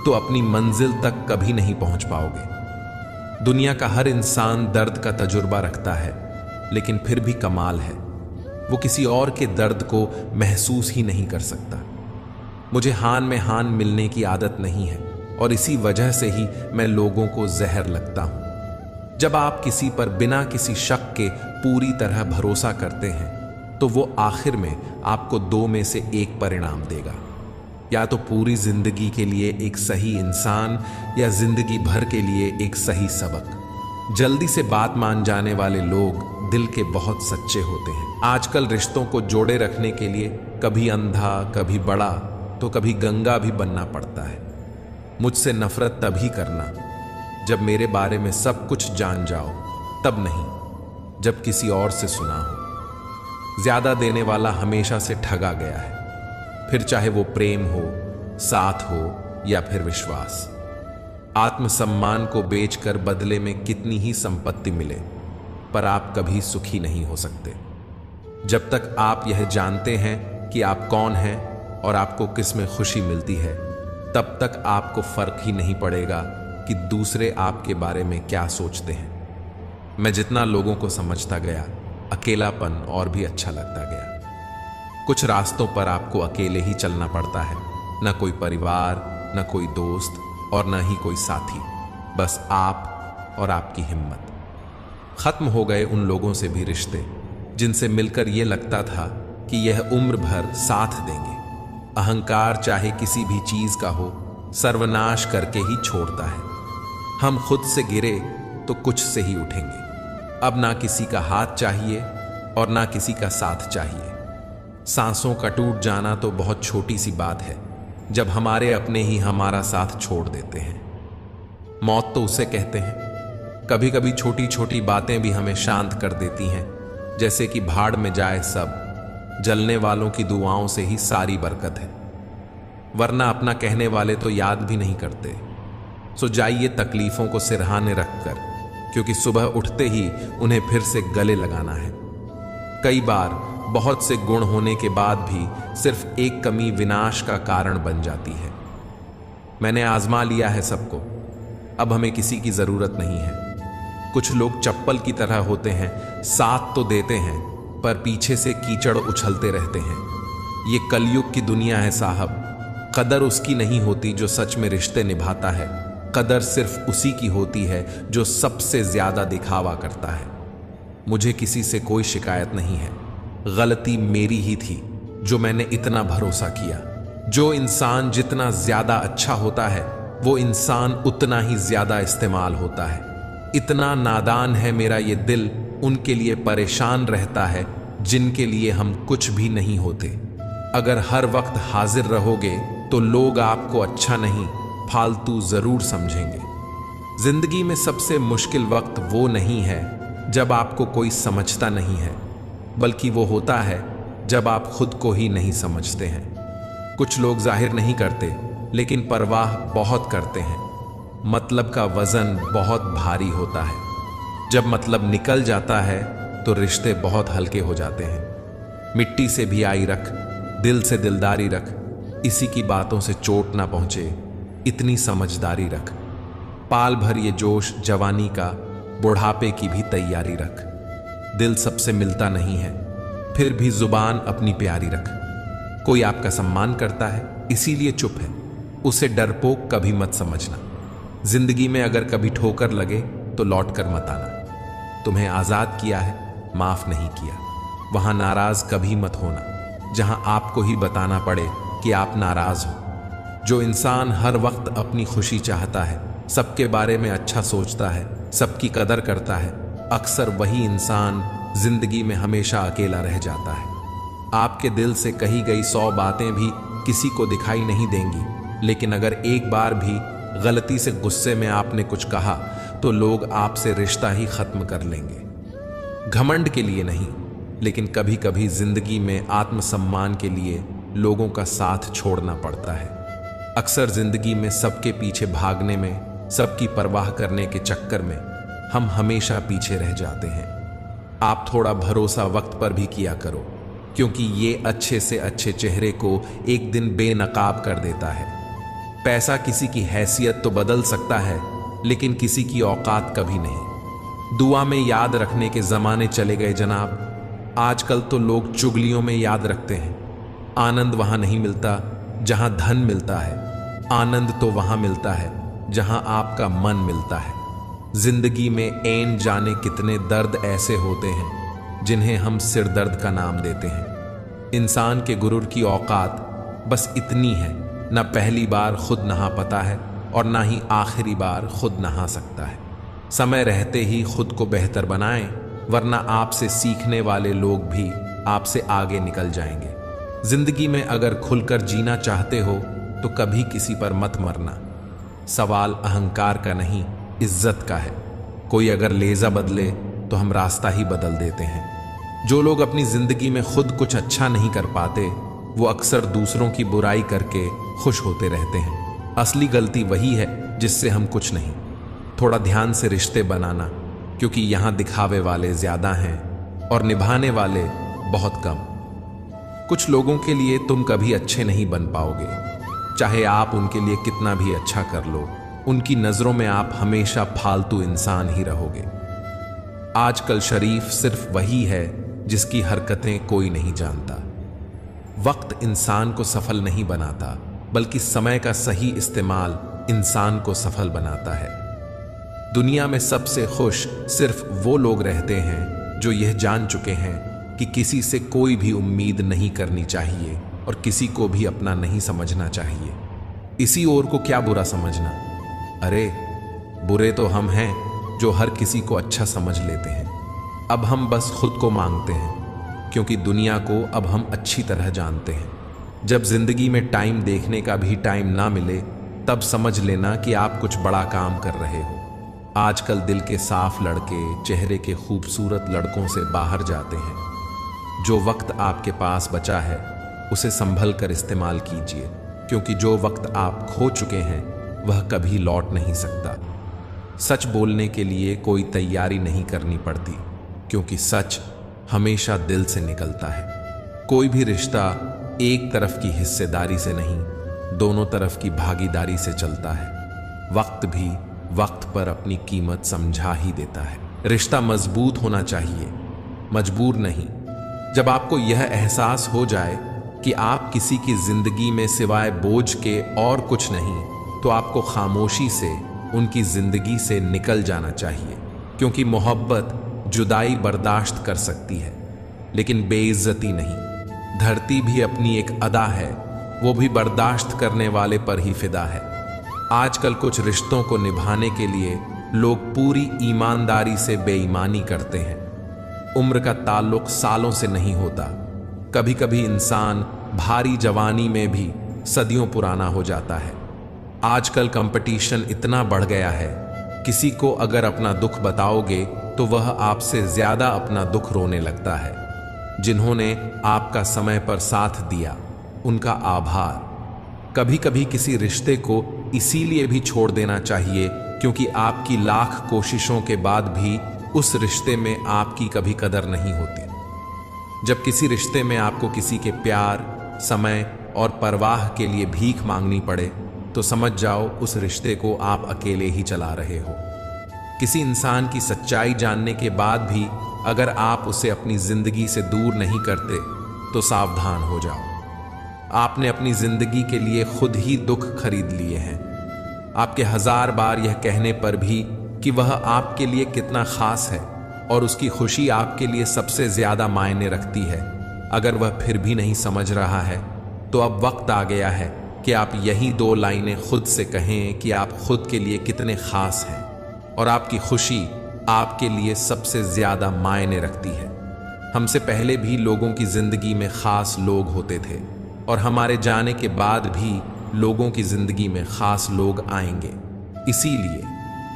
तो अपनी मंजिल तक कभी नहीं पहुंच पाओगे। दुनिया का हर इंसान दर्द का तजुर्बा रखता है, लेकिन फिर भी कमाल है, वो किसी और के दर्द को महसूस ही नहीं कर सकता। मुझे हान में हान मिलने की आदत नहीं है, और इसी वजह से ही मैं लोगों को जहर लगता हूं। जब आप किसी पर बिना किसी शक के पूरी तरह भरोसा करते हैं तो वो आखिर में आपको 2 में से 1 परिणाम देगा। या तो पूरी जिंदगी के लिए एक सही इंसान, या जिंदगी भर के लिए एक सही सबक। जल्दी से बात मान जाने वाले लोग दिल के बहुत सच्चे होते हैं। आजकल रिश्तों को जोड़े रखने के लिए कभी अंधा, कभी बड़ा, तो कभी गंगा भी बनना पड़ता है। मुझसे नफरत तभी करना जब मेरे बारे में सब कुछ जान जाओ, तब नहीं जब किसी और से सुना हो। ज्यादा देने वाला हमेशा से ठगा गया है, फिर चाहे वो प्रेम हो, साथ हो या फिर विश्वास। आत्मसम्मान को बेचकर बदले में कितनी ही संपत्ति मिले, पर आप कभी सुखी नहीं हो सकते। जब तक आप यह जानते हैं कि आप कौन हैं और आपको किस में खुशी मिलती है, तब तक आपको फर्क ही नहीं पड़ेगा कि दूसरे आपके बारे में क्या सोचते हैं। मैं जितना लोगों को समझता गया, अकेलापन और भी अच्छा लगता गया। कुछ रास्तों पर आपको अकेले ही चलना पड़ता है, न कोई परिवार, न कोई दोस्त और न ही कोई साथी, बस आप और आपकी हिम्मत। खत्म हो गए उन लोगों से भी रिश्ते जिनसे मिलकर यह लगता था कि यह उम्र भर साथ देंगे। अहंकार चाहे किसी भी चीज का हो, सर्वनाश करके ही छोड़ता है। हम खुद से गिरे तो कुछ से ही उठेंगे। अब ना किसी का हाथ चाहिए और ना किसी का साथ चाहिए। सांसों का टूट जाना तो बहुत छोटी सी बात है जब हमारे अपने ही हमारा साथ छोड़ देते हैं। मौत तो उसे कहते हैं। कभी कभी छोटी छोटी बातें भी हमें शांत कर देती हैं, जैसे कि भाड़ में जाए सब, जलने वालों की दुआओं से ही सारी बरकत है। वरना अपना कहने वाले तो याद भी नहीं करते। सो जाइए तकलीफों को सिरहाने रखकर, क्योंकि सुबह उठते ही उन्हें फिर से गले लगाना है। कई बार बहुत से गुण होने के बाद भी सिर्फ एक कमी विनाश का कारण बन जाती है। मैंने आजमा लिया है सबको, अब हमें किसी की जरूरत नहीं है। कुछ लोग चप्पल की तरह होते हैं, साथ तो देते हैं पर पीछे से कीचड़ उछलते रहते हैं। ये कलयुग की दुनिया है साहब। कदर उसकी नहीं होती जो सच में रिश्ते निभाता है, कदर सिर्फ उसी की होती है जो सबसे ज्यादा दिखावा करता है। मुझे किसी से कोई शिकायत नहीं है, गलती मेरी ही थी जो मैंने इतना भरोसा किया। जो इंसान जितना ज्यादा अच्छा होता है वो इंसान उतना ही ज्यादा इस्तेमाल होता है। इतना नादान है मेरा ये दिल उनके लिए परेशान रहता है जिनके लिए हम कुछ भी नहीं होते। अगर हर वक्त हाजिर रहोगे तो लोग आपको अच्छा नहीं, फालतू जरूर समझेंगे। जिंदगी में सबसे मुश्किल वक्त वो नहीं है जब आपको कोई समझता नहीं है, बल्कि वो होता है जब आप खुद को ही नहीं समझते हैं। कुछ लोग जाहिर नहीं करते लेकिन परवाह बहुत करते हैं। मतलब का वजन बहुत भारी होता है। जब मतलब निकल जाता है तो रिश्ते बहुत हल्के हो जाते हैं। मिट्टी से भी आई रख, दिल से दिलदारी रख, इसी की बातों से चोट ना पहुंचे, इतनी समझदारी रख। पाल भर ये जोश जवानी का, बुढ़ापे की भी तैयारी रख। दिल सबसे मिलता नहीं है, फिर भी जुबान अपनी प्यारी रख। कोई आपका सम्मान करता है इसीलिए चुप है, उसे डरपोक कभी मत समझना। जिंदगी में अगर कभी ठोकर लगे तो लौट कर मत आना। तुम्हें आजाद किया है, माफ नहीं किया। वहां नाराज कभी मत होना जहां आपको ही बताना पड़े कि आप नाराज हो। जो इंसान हर वक्त अपनी खुशी चाहता है, सबके बारे में अच्छा सोचता है, सबकी कदर करता है, अक्सर वही इंसान जिंदगी में हमेशा अकेला रह जाता है। आपके दिल से कही गई 100 बातें भी किसी को दिखाई नहीं देंगी, लेकिन अगर एक बार भी गलती से गुस्से में आपने कुछ कहा तो लोग आपसे रिश्ता ही खत्म कर लेंगे। घमंड के लिए नहीं, लेकिन कभी कभी जिंदगी में आत्मसम्मान के लिए लोगों का साथ छोड़ना पड़ता है। अक्सर जिंदगी में सबके पीछे भागने में, सबकी परवाह करने के चक्कर में हम हमेशा पीछे रह जाते हैं। आप थोड़ा भरोसा वक्त पर भी किया करो, क्योंकि ये अच्छे से अच्छे चेहरे को एक दिन बेनकाब कर देता है। पैसा किसी की हैसियत तो बदल सकता है, लेकिन किसी की औकात कभी नहीं। दुआ में याद रखने के जमाने चले गए जनाब। आजकल तो लोग चुगलियों में याद रखते हैं। आनंद वहां नहीं मिलता जहां धन मिलता है, आनंद तो वहां मिलता है जहां आपका मन मिलता है। जिंदगी में ऐन जाने कितने दर्द ऐसे होते हैं जिन्हें हम सिर दर्द का नाम देते हैं। इंसान के गुरूर की औकात बस इतनी है, न पहली बार खुद नहा पता है और ना ही आखिरी बार खुद नहा सकता है। समय रहते ही खुद को बेहतर बनाएं, वरना आपसे सीखने वाले लोग भी आपसे आगे निकल जाएंगे। जिंदगी में अगर खुलकर जीना चाहते हो तो कभी किसी पर मत मरना। सवाल अहंकार का नहीं, इज्जत का है। कोई अगर लेजा बदले तो हम रास्ता ही बदल देते हैं। जो लोग अपनी जिंदगी में खुद कुछ अच्छा नहीं कर पाते, वो अक्सर दूसरों की बुराई करके खुश होते रहते हैं। असली गलती वही है जिससे हम कुछ नहीं। थोड़ा ध्यान से रिश्ते बनाना, क्योंकि यहां दिखावे वाले ज्यादा हैं और निभाने वाले बहुत कम। कुछ लोगों के लिए तुम कभी अच्छे नहीं बन पाओगे, चाहे आप उनके लिए कितना भी अच्छा कर लो। उनकी नजरों में आप हमेशा फालतू इंसान ही रहोगे। आजकल शरीफ सिर्फ वही है जिसकी हरकतें कोई नहीं जानता। वक्त इंसान को सफल नहीं बनाता, बल्कि समय का सही इस्तेमाल इंसान को सफल बनाता है। दुनिया में सबसे खुश सिर्फ वो लोग रहते हैं जो यह जान चुके हैं कि किसी से कोई भी उम्मीद नहीं करनी चाहिए और किसी को भी अपना नहीं समझना चाहिए। इसी ओर को क्या बुरा समझना? अरे बुरे तो हम हैं जो हर किसी को अच्छा समझ लेते हैं। अब हम बस खुद को मांगते हैं, क्योंकि दुनिया को अब हम अच्छी तरह जानते हैं। जब जिंदगी में टाइम देखने का भी टाइम ना मिले, तब समझ लेना कि आप कुछ बड़ा काम कर रहे हो। आजकल दिल के साफ लड़के चेहरे के खूबसूरत लड़कों से बाहर जाते हैं। जो वक्त आपके पास बचा है उसे संभल कर इस्तेमाल कीजिए, क्योंकि जो वक्त आप खो चुके हैं वह कभी लौट नहीं सकता। सच बोलने के लिए कोई तैयारी नहीं करनी पड़ती, क्योंकि सच हमेशा दिल से निकलता है। कोई भी रिश्ता एक तरफ की हिस्सेदारी से नहीं, दोनों तरफ की भागीदारी से चलता है। वक्त भी वक्त पर अपनी कीमत समझा ही देता है। रिश्ता मजबूत होना चाहिए, मजबूर नहीं। जब आपको यह एहसास हो जाए कि आप किसी की जिंदगी में सिवाय बोझ के और कुछ नहीं, तो आपको खामोशी से उनकी जिंदगी से निकल जाना चाहिए, क्योंकि मोहब्बत जुदाई बर्दाश्त कर सकती है, लेकिन बेइज्जती नहीं। धरती भी अपनी एक अदा है, वो भी बर्दाश्त करने वाले पर ही फिदा है। आजकल कुछ रिश्तों को निभाने के लिए लोग पूरी ईमानदारी से बेईमानी करते हैं। उम्र का ताल्लुक सालों से नहीं होता। कभी कभी इंसान भारी जवानी में भी सदियों पुराना हो जाता है। आजकल कंपटीशन इतना बढ़ गया है, किसी को अगर अपना दुख बताओगे तो वह आपसे ज्यादा अपना दुख रोने लगता है। जिन्होंने आपका समय पर साथ दिया, उनका आभार। कभी कभी किसी रिश्ते को इसीलिए भी छोड़ देना चाहिए क्योंकि आपकी लाख कोशिशों के बाद भी उस रिश्ते में आपकी कभी कदर नहीं होती। जब किसी रिश्ते में आपको किसी के प्यार, समय और परवाह के लिए भीख मांगनी पड़े, तो समझ जाओ उस रिश्ते को आप अकेले ही चला रहे हो। किसी इंसान की सच्चाई जानने के बाद भी अगर आप उसे अपनी जिंदगी से दूर नहीं करते, तो सावधान हो जाओ। आपने अपनी जिंदगी के लिए खुद ही दुख खरीद लिए हैं। आपके 1000 बार यह कहने पर भी कि वह आपके लिए कितना खास है और उसकी खुशी आपके लिए सबसे ज्यादा मायने रखती है, अगर वह फिर भी नहीं समझ रहा है, तो अब वक्त आ गया है कि आप यही 2 लाइनें खुद से कहें कि आप खुद के लिए कितने खास हैं और आपकी खुशी आपके लिए सबसे ज्यादा मायने रखती है। हमसे पहले भी लोगों की जिंदगी में खास लोग होते थे और हमारे जाने के बाद भी लोगों की जिंदगी में खास लोग आएंगे। इसीलिए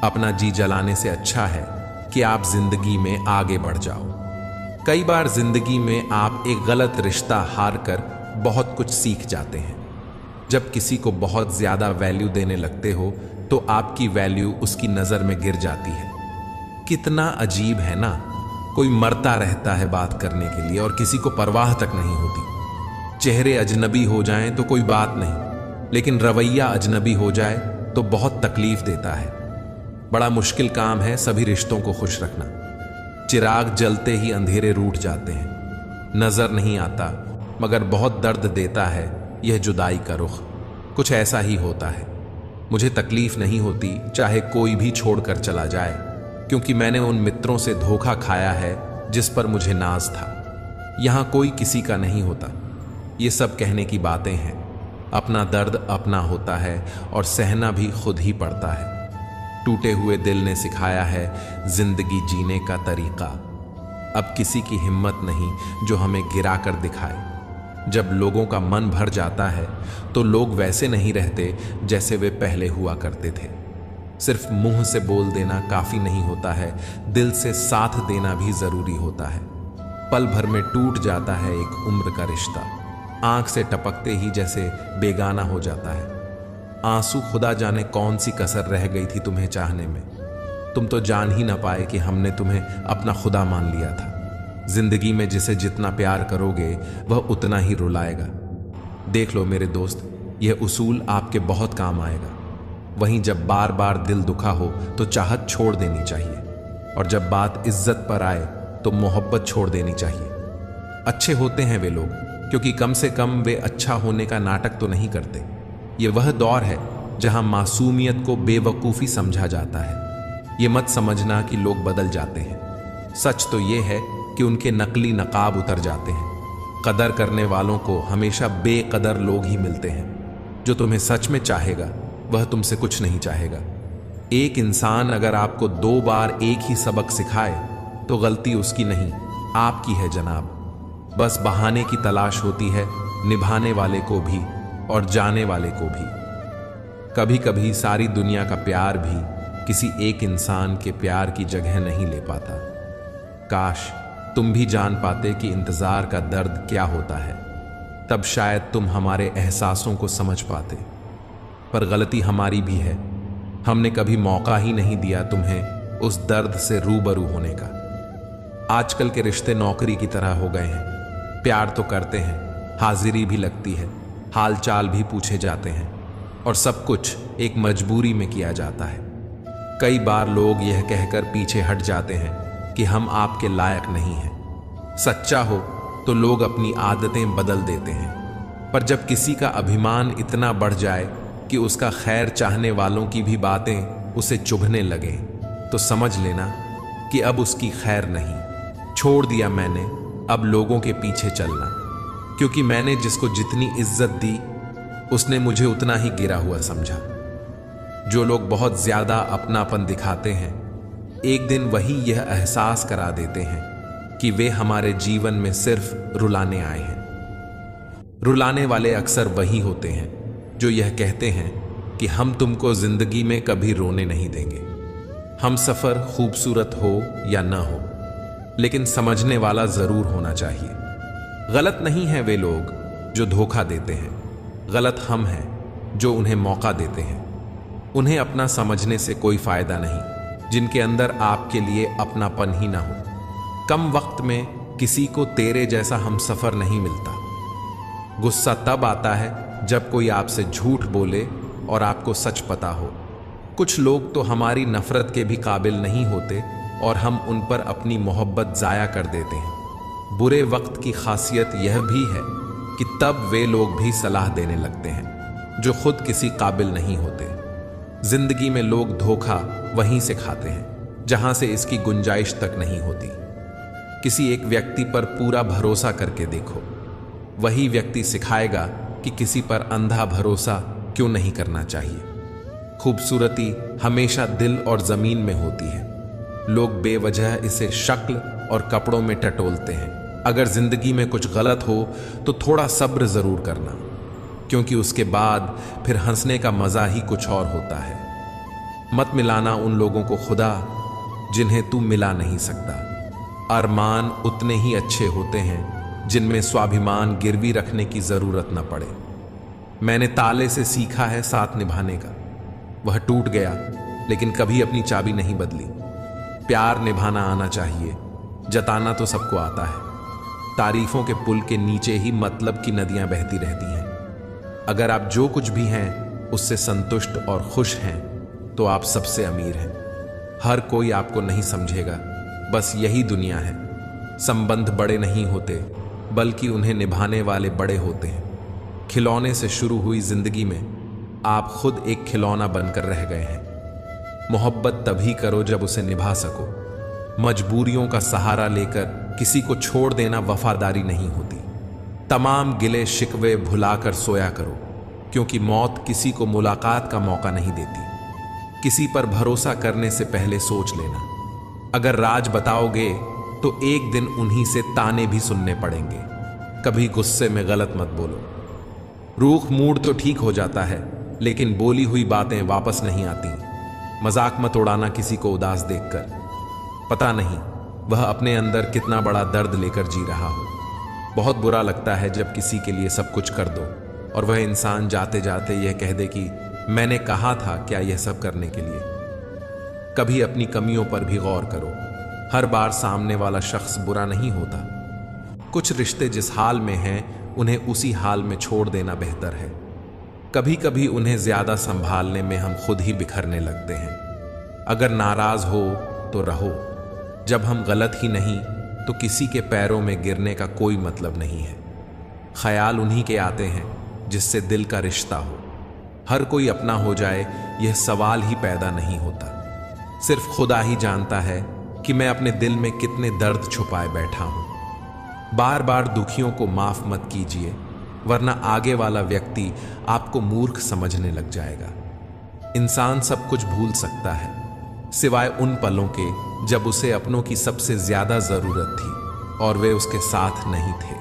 अपना जी जलाने से अच्छा है कि आप जिंदगी में आगे बढ़ जाओ। कई बार जिंदगी में आप एक गलत रिश्ता हार कर बहुत कुछ सीख जाते हैं। जब किसी को बहुत ज्यादा वैल्यू देने लगते हो तो आपकी वैल्यू उसकी नजर में गिर जाती है। कितना अजीब है ना, कोई मरता रहता है बात करने के लिए और किसी को परवाह तक नहीं होती। चेहरे अजनबी हो जाएं तो कोई बात नहीं, लेकिन रवैया अजनबी हो जाए तो बहुत तकलीफ देता है। बड़ा मुश्किल काम है सभी रिश्तों को खुश रखना। चिराग जलते ही अंधेरे रूठ जाते हैं। नजर नहीं आता मगर बहुत दर्द देता है यह जुदाई का रुख। कुछ ऐसा ही होता है। मुझे तकलीफ नहीं होती चाहे कोई भी छोड़कर चला जाए, क्योंकि मैंने उन मित्रों से धोखा खाया है जिस पर मुझे नाज था। यहां कोई किसी का नहीं होता। ये सब कहने की बातें हैं। अपना दर्द अपना होता है और सहना भी खुद ही पड़ता है। टूटे हुए दिल ने सिखाया है जिंदगी जीने का तरीका। अब किसी की हिम्मत नहीं जो हमें गिरा कर दिखाए। जब लोगों का मन भर जाता है तो लोग वैसे नहीं रहते जैसे वे पहले हुआ करते थे। सिर्फ मुंह से बोल देना काफी नहीं होता है, दिल से साथ देना भी जरूरी होता है। पल भर में टूट जाता है एक उम्र का रिश्ता। आंख से टपकते ही जैसे बेगाना हो जाता है। आंसू खुदा जाने कौन सी कसर रह गई थी तुम्हें चाहने में। तुम तो जान ही ना पाए कि हमने तुम्हें अपना खुदा मान लिया था। जिंदगी में जिसे जितना प्यार करोगे वह उतना ही रुलाएगा। देख लो मेरे दोस्त, यह उसूल आपके बहुत काम आएगा। वहीं जब बार बार दिल दुखा हो तो चाहत छोड़ देनी चाहिए। और जब बात इज्जत पर आए तो मोहब्बत छोड़ देनी चाहिए। अच्छे होते हैं वे लोग क्योंकि कम से कम वे अच्छा होने का नाटक तो नहीं करते। ये वह दौर है जहां मासूमियत को बेवकूफ़ी समझा जाता है। ये मत समझना कि लोग बदल जाते हैं। सच तो ये है कि उनके नकली नकाब उतर जाते हैं। कदर करने वालों को हमेशा बेकदर लोग ही मिलते हैं। जो तुम्हें सच में चाहेगा वह तुमसे कुछ नहीं चाहेगा। एक इंसान अगर आपको 2 बार एक ही सबक सिखाए तो गलती उसकी नहीं, आपकी है जनाब। बस बहाने की तलाश होती है निभाने वाले को भी और जाने वाले को भी। कभी कभी सारी दुनिया का प्यार भी किसी एक इंसान के प्यार की जगह नहीं ले पाता। काश तुम भी जान पाते कि इंतजार का दर्द क्या होता है, तब शायद तुम हमारे एहसासों को समझ पाते। पर गलती हमारी भी है, हमने कभी मौका ही नहीं दिया तुम्हें उस दर्द से रूबरू होने का। आजकल के रिश्ते नौकरी की तरह हो गए हैं। प्यार तो करते हैं, हाजिरी भी लगती है, हाल चाल भी पूछे जाते हैं और सब कुछ एक मजबूरी में किया जाता है। कई बार लोग यह कहकर पीछे हट जाते हैं कि हम आपके लायक नहीं हैं। सच्चा हो तो लोग अपनी आदतें बदल देते हैं, पर जब किसी का अभिमान इतना बढ़ जाए कि उसका खैर चाहने वालों की भी बातें उसे चुभने लगे तो समझ लेना कि अब उसकी खैर नहीं। छोड़ दिया मैंने अब लोगों के पीछे चलना, क्योंकि मैंने जिसको जितनी इज्जत दी उसने मुझे उतना ही गिरा हुआ समझा। जो लोग बहुत ज्यादा अपनापन दिखाते हैं एक दिन वही यह एहसास करा देते हैं कि वे हमारे जीवन में सिर्फ रुलाने आए हैं। रुलाने वाले अक्सर वही होते हैं जो यह कहते हैं कि हम तुमको जिंदगी में कभी रोने नहीं देंगे। हम सफर खूबसूरत हो या ना हो, लेकिन समझने वाला जरूर होना चाहिए। गलत नहीं है वे लोग जो धोखा देते हैं, गलत हम हैं जो उन्हें मौका देते हैं। उन्हें अपना समझने से कोई फायदा नहीं जिनके अंदर आपके लिए अपनापन ही ना हो। कम वक्त में किसी को तेरे जैसा हम सफर नहीं मिलता। गुस्सा तब आता है जब कोई आपसे झूठ बोले और आपको सच पता हो। कुछ लोग तो हमारी नफरत के भी काबिल नहीं होते और हम उन पर अपनी मोहब्बत जाया कर देते हैं। बुरे वक्त की खासियत यह भी है कि तब वे लोग भी सलाह देने लगते हैं जो खुद किसी काबिल नहीं होते। जिंदगी में लोग धोखा वहीं से खाते हैं जहां से इसकी गुंजाइश तक नहीं होती। किसी एक व्यक्ति पर पूरा भरोसा करके देखो, वही व्यक्ति सिखाएगा कि किसी पर अंधा भरोसा क्यों नहीं करना चाहिए। खूबसूरती हमेशा दिल और जमीन में होती है। लोग बेवजह इसे शक्ल और कपड़ों में टटोलते हैं। अगर जिंदगी में कुछ गलत हो तो थोड़ा सब्र जरूर करना, क्योंकि उसके बाद फिर हंसने का मजा ही कुछ और होता है। मत मिलाना उन लोगों को खुदा जिन्हें तू मिला नहीं सकता। अरमान उतने ही अच्छे होते हैं जिनमें स्वाभिमान गिरवी रखने की जरूरत न पड़े। मैंने ताले से सीखा है साथ निभाने का, वह टूट गया लेकिन कभी अपनी चाबी नहीं बदली। प्यार निभाना आना चाहिए, जताना तो सबको आता है। तारीफों के पुल के नीचे ही मतलब की नदियां बहती रहती हैं। अगर आप जो कुछ भी हैं उससे संतुष्ट और खुश हैं तो आप सबसे अमीर हैं। हर कोई आपको नहीं समझेगा, बस यही दुनिया है। संबंध बड़े नहीं होते बल्कि उन्हें निभाने वाले बड़े होते हैं। खिलौने से शुरू हुई जिंदगी में आप खुद एक खिलौना बनकर रह गए हैं। मोहब्बत तभी करो जब उसे निभा सको। मजबूरियों का सहारा लेकर किसी को छोड़ देना वफादारी नहीं होती। तमाम गिले शिकवे भुलाकर सोया करो, क्योंकि मौत किसी को मुलाकात का मौका नहीं देती। किसी पर भरोसा करने से पहले सोच लेना। अगर राज बताओगे तो एक दिन उन्हीं से ताने भी सुनने पड़ेंगे। कभी गुस्से में गलत मत बोलो। रूख मूड तो ठीक हो जाता है, लेकिन बोली हुई बातें वापस नहीं आती। मजाक मत उड़ाना किसी को उदास देखकर। पता नहीं वह अपने अंदर कितना बड़ा दर्द लेकर जी रहा हो। बहुत बुरा लगता है जब किसी के लिए सब कुछ कर दो और वह इंसान जाते जाते यह कह दे कि मैंने कहा था क्या यह सब करने के लिए। कभी अपनी कमियों पर भी गौर करो। हर बार सामने वाला शख्स बुरा नहीं होता। कुछ रिश्ते जिस हाल में हैं उन्हें उसी हाल में छोड़ देना बेहतर है। कभी कभी उन्हें ज्यादा संभालने में हम खुद ही बिखरने लगते हैं। अगर नाराज हो तो रहो, जब हम गलत ही नहीं तो किसी के पैरों में गिरने का कोई मतलब नहीं है। ख्याल उन्हीं के आते हैं जिससे दिल का रिश्ता हो। हर कोई अपना हो जाए यह सवाल ही पैदा नहीं होता। सिर्फ खुदा ही जानता है कि मैं अपने दिल में कितने दर्द छुपाए बैठा हूं। बार बार दुखियों को माफ मत कीजिए, वरना आगे वाला व्यक्ति आपको मूर्ख समझने लग जाएगा। इंसान सब कुछ भूल सकता है सिवाय उन पलों के जब उसे अपनों की सबसे ज्यादा जरूरत थी और वे उसके साथ नहीं थे।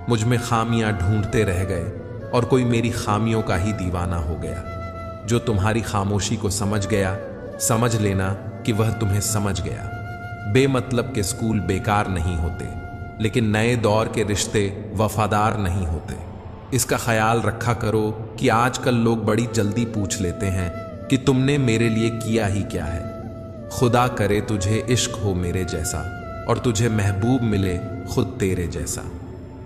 मुझ में खामियां ढूंढते रह गए और कोई मेरी खामियों का ही दीवाना हो गया। जो तुम्हारी खामोशी को समझ गया, समझ लेना कि वह तुम्हें समझ गया। बेमतलब के स्कूल बेकार नहीं होते, लेकिन नए दौर के रिश्ते वफादार नहीं होते। इसका ख्याल रखा करो कि आजकल लोग बड़ी जल्दी पूछ लेते हैं कि तुमने मेरे लिए किया ही क्या है। खुदा करे तुझे इश्क हो मेरे जैसा और तुझे महबूब मिले खुद तेरे जैसा।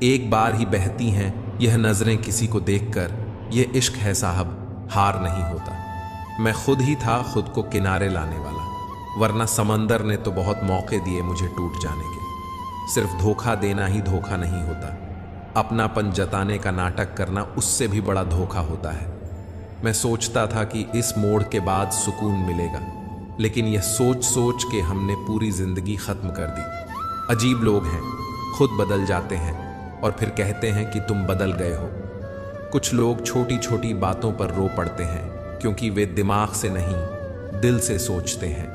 एक बार ही बहती हैं यह नजरें किसी को देखकर, यह इश्क है साहब, हार नहीं होता। मैं खुद ही था खुद को किनारे लाने वाला, वरना समंदर ने तो बहुत मौके दिए मुझे टूट जाने के। सिर्फ धोखा देना ही धोखा नहीं होता, अपनापन जताने का नाटक करना उससे भी बड़ा धोखा होता है। मैं सोचता था कि इस मोड़ के बाद सुकून मिलेगा, लेकिन यह सोच सोच के हमने पूरी जिंदगी खत्म कर दी। अजीब लोग हैं, खुद बदल जाते हैं और फिर कहते हैं कि तुम बदल गए हो। कुछ लोग छोटी छोटी बातों पर रो पड़ते हैं क्योंकि वे दिमाग से नहीं दिल से सोचते हैं।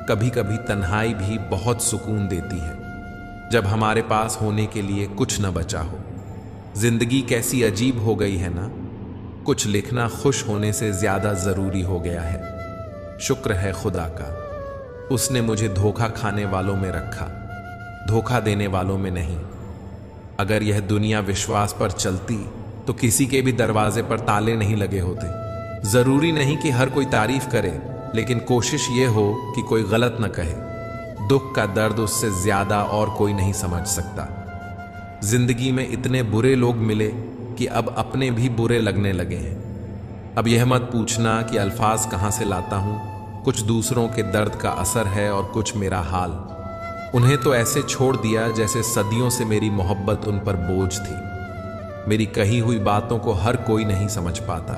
कभी कभी तन्हाई भी बहुत सुकून देती है, जब हमारे पास होने के लिए कुछ न बचा हो। जिंदगी कैसी अजीब हो गई है ना। कुछ लिखना खुश होने से ज्यादा जरूरी हो गया है। शुक्र है खुदा का, उसने मुझे धोखा खाने वालों में रखा, धोखा देने वालों में नहीं। अगर यह दुनिया विश्वास पर चलती तो किसी के भी दरवाजे पर ताले नहीं लगे होते। जरूरी नहीं कि हर कोई तारीफ करे, लेकिन कोशिश यह हो कि कोई गलत न कहे। दुख का दर्द उससे ज्यादा और कोई नहीं समझ सकता। जिंदगी में इतने बुरे लोग मिले कि अब अपने भी बुरे लगने लगे हैं। अब यह मत पूछना कि अल्फाज कहां से लाता हूं, कुछ दूसरों के दर्द का असर है और कुछ मेरा हाल। उन्हें तो ऐसे छोड़ दिया जैसे सदियों से मेरी मोहब्बत उन पर बोझ थी। मेरी कही हुई बातों को हर कोई नहीं समझ पाता,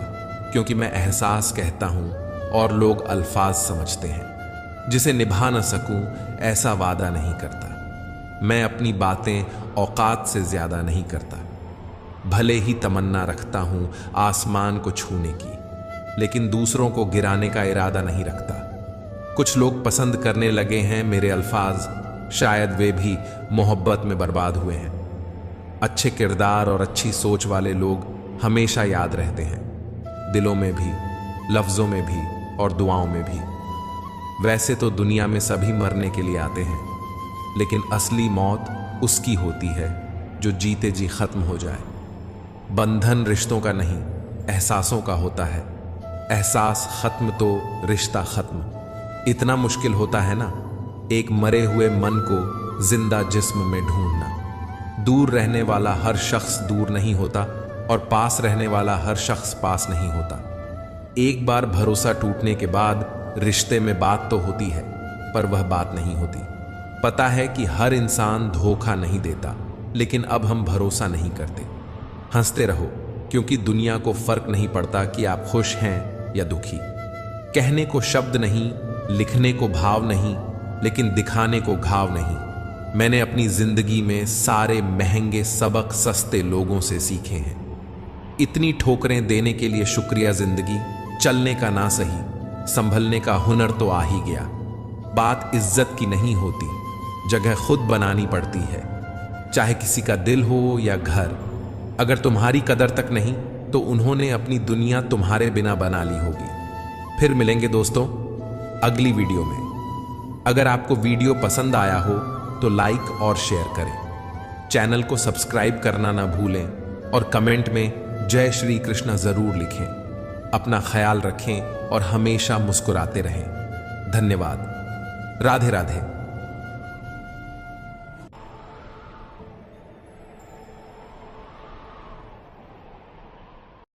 क्योंकि मैं एहसास कहता हूं और लोग अल्फाज समझते हैं। जिसे निभा न सकूं ऐसा वादा नहीं करता। मैं अपनी बातें औकात से ज्यादा नहीं करता। भले ही तमन्ना रखता हूं आसमान को छूने की, लेकिन दूसरों को गिराने का इरादा नहीं रखता। कुछ लोग पसंद करने लगे हैं मेरे अल्फाज, शायद वे भी मोहब्बत में बर्बाद हुए हैं। अच्छे किरदार और अच्छी सोच वाले लोग हमेशा याद रहते हैं, दिलों में भी, लफ्जों में भी और दुआओं में भी। वैसे तो दुनिया में सभी मरने के लिए आते हैं, लेकिन असली मौत उसकी होती है जो जीते जी खत्म हो जाए। बंधन रिश्तों का नहीं, एहसासों का होता है। एहसास खत्म तो रिश्ता खत्म। इतना मुश्किल होता है ना एक मरे हुए मन को जिंदा जिस्म में ढूंढना। दूर रहने वाला हर शख्स दूर नहीं होता और पास रहने वाला हर शख्स पास नहीं होता। एक बार भरोसा टूटने के बाद रिश्ते में बात तो होती है, पर वह बात नहीं होती। पता है कि हर इंसान धोखा नहीं देता, लेकिन अब हम भरोसा नहीं करते। हंसते रहो, क्योंकि दुनिया को फर्क नहीं पड़ता कि आप खुश हैं या दुखी। कहने को शब्द नहीं, लिखने को भाव नहीं, लेकिन दिखाने को घाव नहीं। मैंने अपनी जिंदगी में सारे महंगे सबक सस्ते लोगों से सीखे हैं। इतनी ठोकरें देने के लिए शुक्रिया जिंदगी। चलने का ना सही, संभलने का हुनर तो आ ही गया। बात इज्जत की नहीं होती, जगह खुद बनानी पड़ती है, चाहे किसी का दिल हो या घर। अगर तुम्हारी कदर तक नहीं तो उन्होंने अपनी दुनिया तुम्हारे बिना बना ली होगी। फिर मिलेंगे दोस्तों अगली वीडियो में। अगर आपको वीडियो पसंद आया हो तो लाइक और शेयर करें। चैनल को सब्सक्राइब करना ना भूलें और कमेंट में जय श्री कृष्णा जरूर लिखें। अपना ख्याल रखें और हमेशा मुस्कुराते रहें। धन्यवाद। राधे राधे।